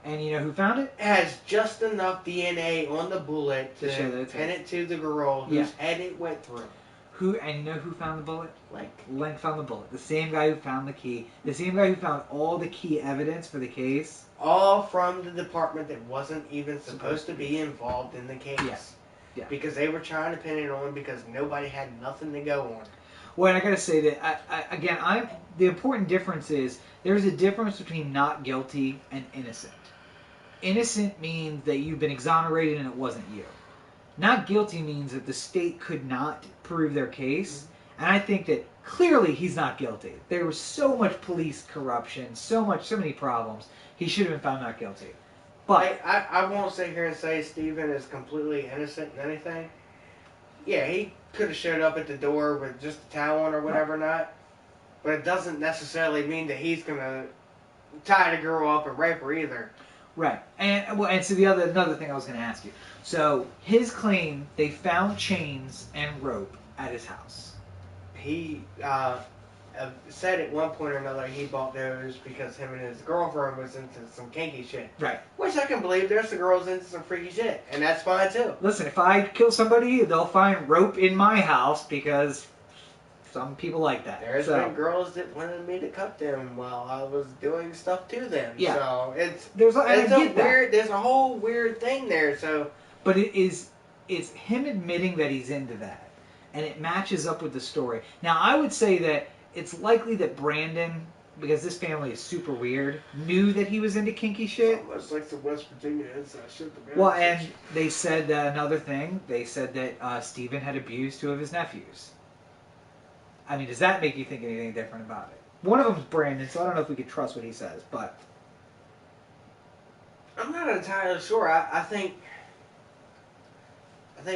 S2: And you know who found it?
S1: It has just enough DNA on the bullet to pin it to the girl whose head it went through.
S2: And you know who found the bullet?
S1: Link.
S2: Link found the bullet. The same guy who found the key. The same guy who found all the key evidence for the case.
S1: All from the department that wasn't even supposed to be involved in the case.
S2: Yes. Yeah.
S1: Because they were trying to pin it on because nobody had nothing to go on.
S2: Well, and I gotta say that, the important difference is, there's a difference between not guilty and innocent. Innocent means that you've been exonerated and it wasn't you. Not guilty means that the state could not prove their case. And I think that clearly he's not guilty. There was so much police corruption, so many problems. He should have been found not guilty. But
S1: I won't sit here and say Steven is completely innocent in anything. Yeah, he could have showed up at the door with just a towel on or whatever not. But it doesn't necessarily mean that he's going to tie the girl up and rape her either.
S2: right, and so another thing I was going to ask you. So his claim, they found chains and rope at his house.
S1: He said at one point or another he bought those because him and his girlfriend was into some kinky shit.
S2: Right.
S1: Which I can believe. There's the girls into some freaky shit, and that's fine too.
S2: Listen, if I kill somebody, they'll find rope in my house because some people like that.
S1: There's been girls that wanted me to cut them while I was doing stuff to them.
S2: Yeah.
S1: So
S2: there's a
S1: weird. There's a whole weird thing there. So.
S2: But it's him admitting that he's into that, and it matches up with the story. Now I would say that it's likely that Brandon, because this family is super weird, knew that he was into kinky shit.
S1: Almost like the West Virginia inside shit.
S2: Well, and they said another thing. They said that Steven had abused 2 of his nephews. I mean, does that make you think anything different about it? One of them's Brandon, so I don't know if we could trust what he says, but
S1: I'm not entirely sure. I think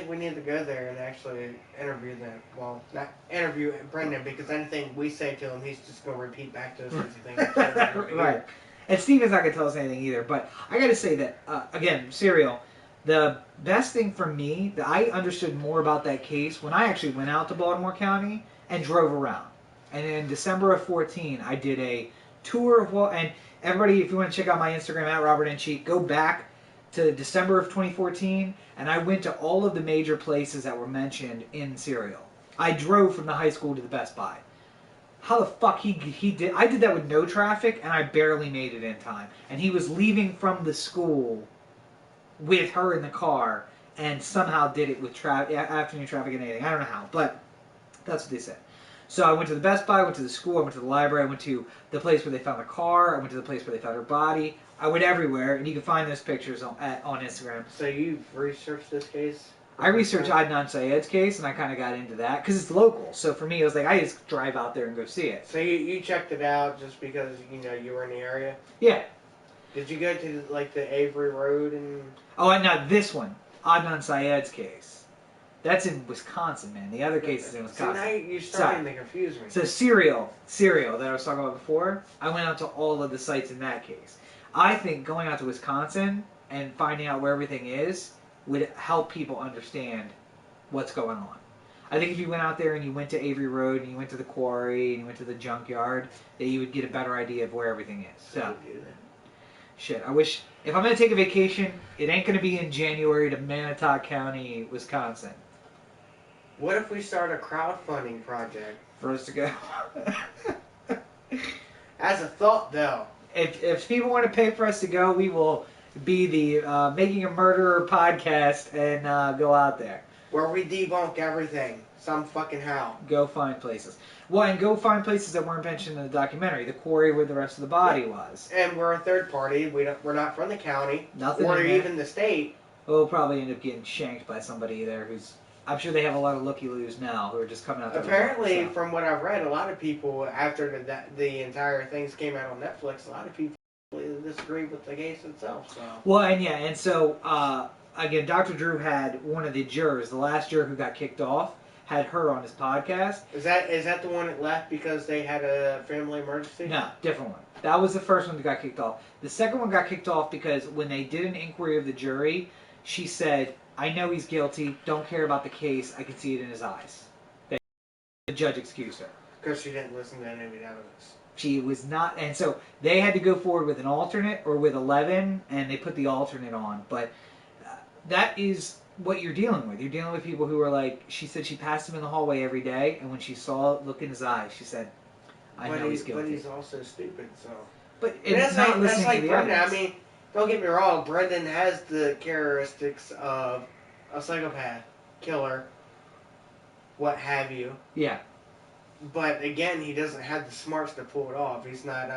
S1: we need to go there and actually interview them. Well, not interview Brendan, because anything we say to him, he's just going to repeat back to us everything.
S2: Right. And Steven's not going to tell us anything either. But I got to say that, again, Serial, the best thing for me, that I understood more about that case when I actually went out to Baltimore County and drove around. And in December of 14, I did a tour of and everybody, if you want to check out my Instagram, at Robert N. Cheek, go back to December of 2014, and I went to all of the major places that were mentioned in Serial. I drove from the high school to the Best Buy. How the fuck he did? I did that with no traffic, and I barely made it in time. And he was leaving from the school with her in the car, and somehow did it with afternoon traffic and anything. I don't know how, but that's what they said. So I went to the Best Buy, I went to the school, I went to the library, I went to the place where they found the car, I went to the place where they found her body. I went everywhere, and you can find those pictures on Instagram.
S1: So you've researched this case?
S2: I researched Adnan Syed's case, and I kind of got into that, because it's local. So for me, it was like, I just drive out there and go see it.
S1: So you checked it out just because, you were in the area?
S2: Yeah.
S1: Did you go to, the Avery Road and...
S2: Oh, and now this one, Adnan Syed's case. That's in Wisconsin, man. The other case is in Wisconsin.
S1: See, now you're starting to confuse me.
S2: So Serial that I was talking about before, I went out to all of the sites in that case. I think going out to Wisconsin and finding out where everything is would help people understand what's going on. I think if you went out there and you went to Avery Road and you went to the quarry and you went to the junkyard, that you would get a better idea of where everything is. So, shit, I wish, if I'm going to take a vacation, it ain't going to be in January to Manitowoc County, Wisconsin.
S1: What if we start a crowdfunding project?
S2: For us to go.
S1: As a thought, though.
S2: If people want to pay for us to go, we will be the Making a Murderer podcast and go out there.
S1: Where we debunk everything. Some fucking how.
S2: Go find places. Well, and go find places that weren't mentioned in the documentary. The quarry where the rest of the body was.
S1: And we're a third party. We're not from the county.
S2: Nothing.
S1: Or even the state.
S2: We'll probably end up getting shanked by somebody there who's... I'm sure they have a lot of looky-loos now who are just coming out there.
S1: Apparently, from what I've read, a lot of people, after the entire things came out on Netflix, a lot of people disagree with the case itself. So.
S2: Well, and so, again, Dr. Drew had one of the jurors, the last juror who got kicked off, had her on his podcast.
S1: Is that the one that left because they had a family emergency?
S2: No, different one. That was the first one that got kicked off. The second one got kicked off because when they did an inquiry of the jury, she said, I know he's guilty, don't care about the case, I can see it in his eyes. The judge excused her.
S1: Because she didn't listen to any of the evidence.
S2: She was not, and so they had to go forward with an alternate or with 11, and they put the alternate on. But that is what you're dealing with. You're dealing with people who are like, she said she passed him in the hallway every day, and when she saw it look in his eyes, she said, I know he's guilty.
S1: But he's also stupid, so.
S2: But it's not listening to the
S1: Brendan.
S2: evidence.
S1: I mean, don't get me wrong, Brendan has the characteristics of a psychopath, killer, what have you.
S2: Yeah.
S1: But again, he doesn't have the smarts to pull it off. He's not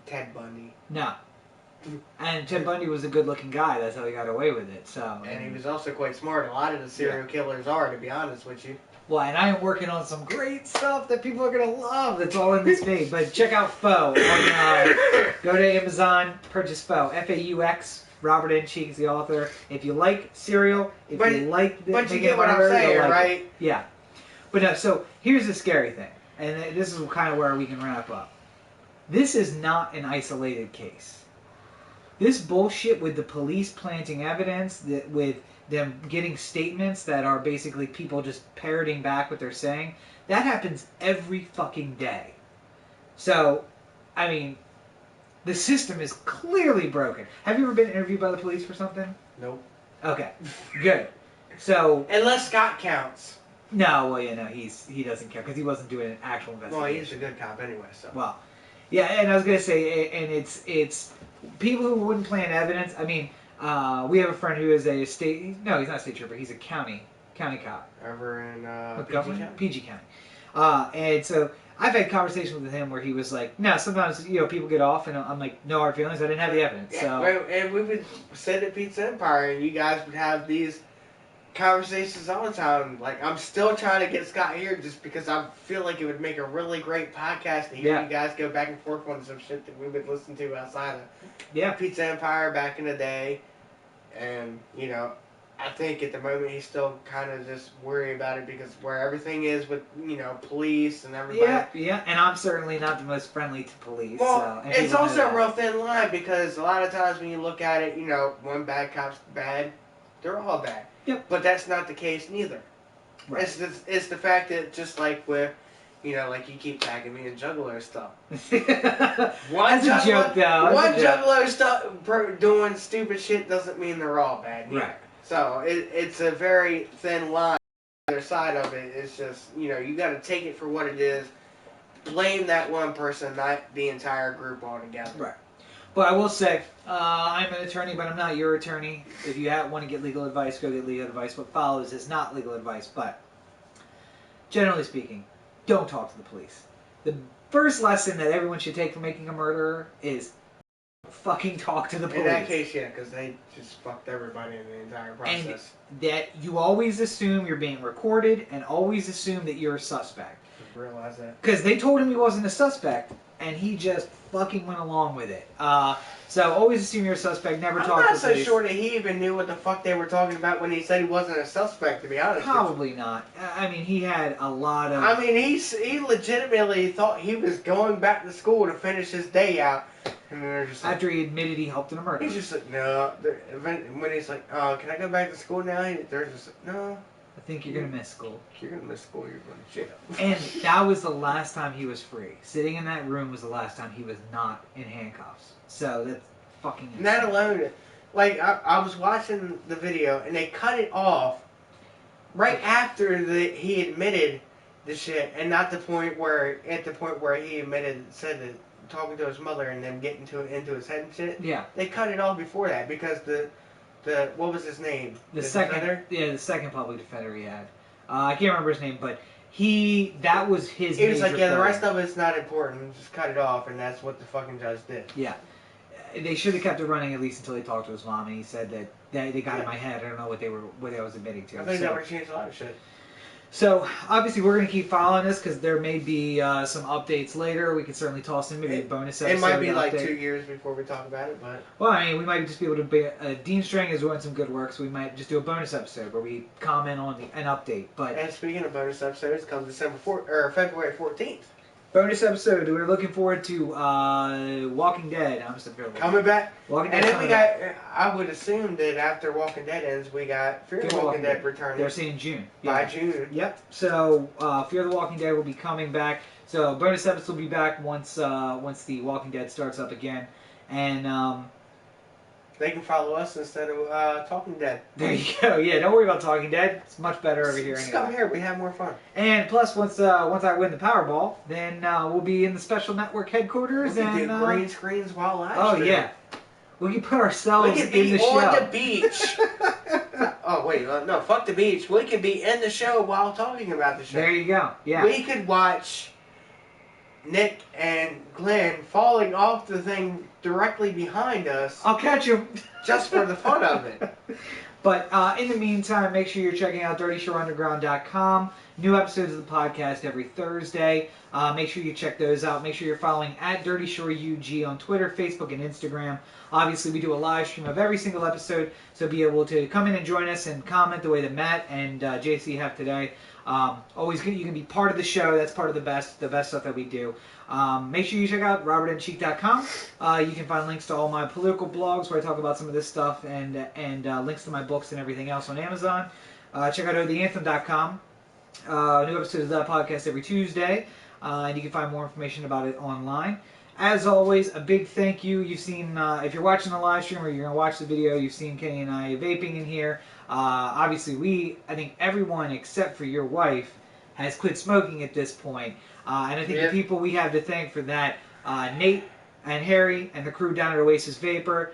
S1: Ted Bundy.
S2: No. And Ted Bundy was a good-looking guy. That's how he got away with it. So.
S1: And he was also quite smart. A lot of the serial killers are, to be honest with you.
S2: Well, and I am working on some great stuff that people are going to love that's all in this vein. But check out Faux. Go to Amazon, purchase Faux. F-A-U-X. Robert N. Cheek's the author. If you like cereal, if you like...
S1: But you get what I'm saying, right?
S2: Yeah. But no, so here's the scary thing. And this is kind of where we can wrap up. This is not an isolated case. This bullshit with the police planting evidence, with them getting statements that are basically people just parroting back what they're saying, that happens every fucking day. So, I mean, the system is clearly broken. Have you ever been interviewed by the police for something?
S1: Nope.
S2: Okay, good. So...
S1: Unless Scott counts.
S2: No, well, yeah, no, he doesn't care because he wasn't doing an actual investigation.
S1: Well, he's a good cop anyway, so...
S2: Well, yeah, and I was going to say, and it's people who wouldn't plant evidence. I mean, we have a friend who is a state... No, he's not a state trooper. He's a county cop.
S1: Over in
S2: PG County. And so I've had conversations with him where he was like, no, sometimes, people get off, and I'm like, no hard feelings. I didn't have the evidence.
S1: Yeah,
S2: So.
S1: and we would sit at Pizza Empire, and you guys would have these conversations all the time. Like, I'm still trying to get Scott here just because I feel like it would make a really great podcast to hear you guys go back and forth on some shit that we would listen to outside of Pizza Empire back in the day. And, I think at the moment he's still kind of just worried about it because where everything is with, police and everybody.
S2: Yeah, and I'm certainly not the most friendly to police.
S1: Well,
S2: so,
S1: it's also a real thin line because a lot of times when you look at it, one bad cop's bad, they're all bad.
S2: Yep.
S1: But that's not the case neither. Right. It's the fact that just like with, like you keep tagging me in Juggalo stuff. One Juggalo stuff doing stupid shit doesn't mean they're all bad. Neither. Right. So it's a very thin line. The other side of it is just, you got to take it for what it is. Blame that one person, not the entire group altogether.
S2: Right. But I will say, I'm an attorney, but I'm not your attorney. If you want to get legal advice, go get legal advice. What follows is not legal advice, but generally speaking, don't talk to the police. The first lesson that everyone should take from making a murderer is fucking talk to the police.
S1: In that case, yeah, because they just fucked everybody in the entire process.
S2: And that you always assume you're being recorded and always assume that you're a suspect.
S1: Just realize that.
S2: Because they told him he wasn't a suspect, and he just fucking went along with it. So always assume you're a suspect, never talk to the police.
S1: I'm not so sure that he even knew what the fuck they were talking about when he said he wasn't a suspect, to be honest.
S2: Probably not. I mean, he had a lot of...
S1: I mean, he legitimately thought he was going back to school to finish his day out. And they're just like,
S2: after he admitted he helped in a murder.
S1: He's just like, no. When he's like, oh, can I go back to school now? They're just like, no.
S2: I think you're going to miss school.
S1: You're going to miss school. You're going to jail.
S2: And that was the last time he was free. Sitting in that room was the last time he was not in handcuffs. So that's fucking insane.
S1: Not alone. Like, I was watching the video, and they cut it off right after he admitted the shit, and not the point where, he said that talking to his mother and then getting into his head and shit.
S2: Yeah.
S1: They cut it off before that because the what was his name?
S2: The second public defender he had. I can't remember his name, but that was his.
S1: He was like, yeah, the rest of it's not important. Just cut it off, and that's what the fucking judge did.
S2: Yeah. They should have kept it running at least until he talked to his mom, and he said that they got in my head. I don't know what I was admitting to.
S1: I think that would change a lot of shit.
S2: So, obviously, we're going to keep following this because there may be some updates later. We can certainly toss in maybe a bonus episode.
S1: It might be like 2 years before we talk about it, but...
S2: Well, I mean, we might just be able to be... Dean Strang is doing some good work, so we might just do a bonus episode where we comment on an update. But
S1: and speaking of bonus episodes, comes February 14th.
S2: Bonus episode. We're looking forward to Walking Dead. I'm still
S1: coming back.
S2: Walking
S1: Dead. And then I would assume that after Walking Dead ends, we got Fear the Walking Dead returning.
S2: They're saying June.
S1: By June.
S2: Yep. So Fear the Walking Dead will be coming back. So bonus episodes will be back once the Walking Dead starts up again, and
S1: they can follow us instead of Talking Dead.
S2: There you go. Yeah, don't worry about Talking Dead. It's much better over here.
S1: Just come here. We have more fun.
S2: And plus, once I win the Powerball, then we'll be in the special network headquarters.
S1: We can do green screens while live.
S2: Oh yeah, we can put ourselves in the show.
S1: We can be on the beach. Oh wait, no, fuck the beach. We can be in the show while talking about the show.
S2: There you go. Yeah.
S1: We could watch Nick and Glenn falling off the thing directly behind us
S2: I'll catch him.
S1: just for the fun of it.
S2: But in the meantime, make sure you're checking out DirtyShoreUnderground.com. New episodes of the podcast every Thursday. Make sure you check those out. Make sure you're following at DirtyShoreUG on Twitter, Facebook, and Instagram. Obviously, we do a live stream of every single episode, so be able to come in and join us and comment the way that Matt and JC have today. Always good. You can be part of the show. That's part of the best stuff that we do. Make sure you check out robertandcheek.com. You can find links to all my political blogs where I talk about some of this stuff and links to my books and everything else on Amazon. Check out otheanthem.com. New episodes of that podcast every Tuesday, and you can find more information about it online. As always, a big thank you. You've seen, if you're watching the live stream or you're going to watch the video, you've seen Kenny and I vaping in here. Obviously, I think everyone except for your wife has quit smoking at this point. And I think the people we have to thank for that, Nate and Harry and the crew down at Oasis Vapor.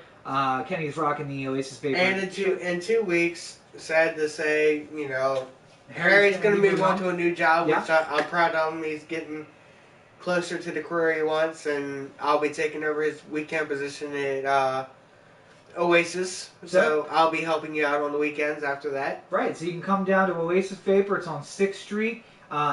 S2: Kenny's rocking the Oasis Vapor.
S1: And in 2 weeks, sad to say, you know, Harry's going to move on to a new job, which I'm proud of him. He's getting closer to the career he wants, and I'll be taking over his weekend position at Oasis. So I'll be helping you out on the weekends after that.
S2: Right, so you can come down to Oasis Vapor. It's on 6th Street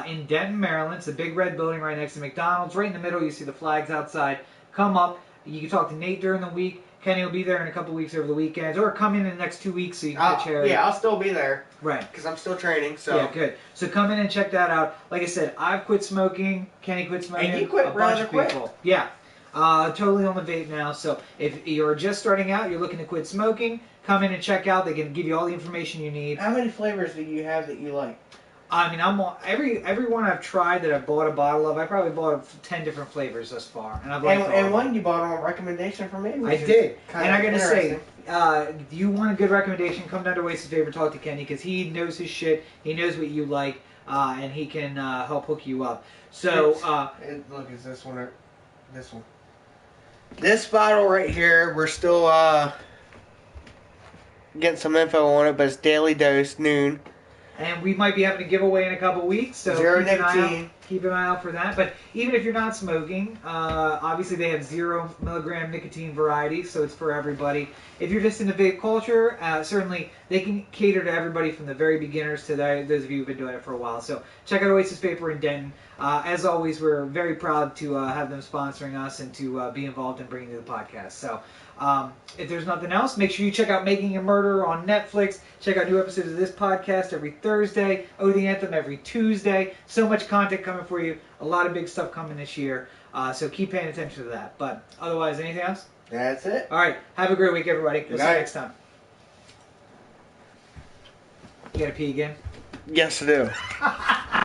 S2: in Denton, Maryland. It's a big red building right next to McDonald's. Right in the middle, you see the flags outside. Come up. You can talk to Nate during the week. Kenny will be there in a couple weeks over the weekends, or come in the next 2 weeks so you can catch Harry.
S1: Yeah, I'll still be there.
S2: Right.
S1: Because I'm still training, so.
S2: Yeah, good. So come in and check that out. Like I said, I've quit smoking. Kenny quit smoking.
S1: And you quit
S2: a bunch of
S1: rather
S2: people.
S1: quick.
S2: Yeah. Totally on the vape now. So if you're just starting out, you're looking to quit smoking, come in and check out. They can give you all the information you need.
S1: How many flavors do you have that you like?
S2: I mean, I'm on every one I've tried that I've bought a bottle of. I probably bought 10 different flavors thus far, and I've liked all of them.
S1: One you bought on recommendation from me.
S2: I did, and I gotta say, do you want a good recommendation? Come down to Oasis Vapor, talk to Kenny, because he knows his shit. He knows what you like, and he can help hook you up. So,
S1: look, is this one or this one? This bottle right here, we're still getting some info on it, but it's daily dose, noon.
S2: And we might be having a giveaway in a couple weeks, so
S1: Zero nicotine.
S2: Keep an eye out for that. But even if you're not smoking, obviously they have 0 milligram nicotine varieties, so it's for everybody. If you're just in the vape culture, certainly they can cater to everybody from the very beginners to those of you who've been doing it for a while. So check out Oasis Vapor in Denton. As always, we're very proud to have them sponsoring us and to be involved in bringing you the podcast. So if there's nothing else, make sure you check out Making a Murder on Netflix. Check out new episodes of this podcast every Thursday. Oh, the Anthem every Tuesday. So much content coming for you. A lot of big stuff coming this year. So keep paying attention to that. But otherwise, anything else?
S1: That's it.
S2: All right. Have a great week, everybody. We'll see you next time. You gotta pee again?
S1: Yes, I do.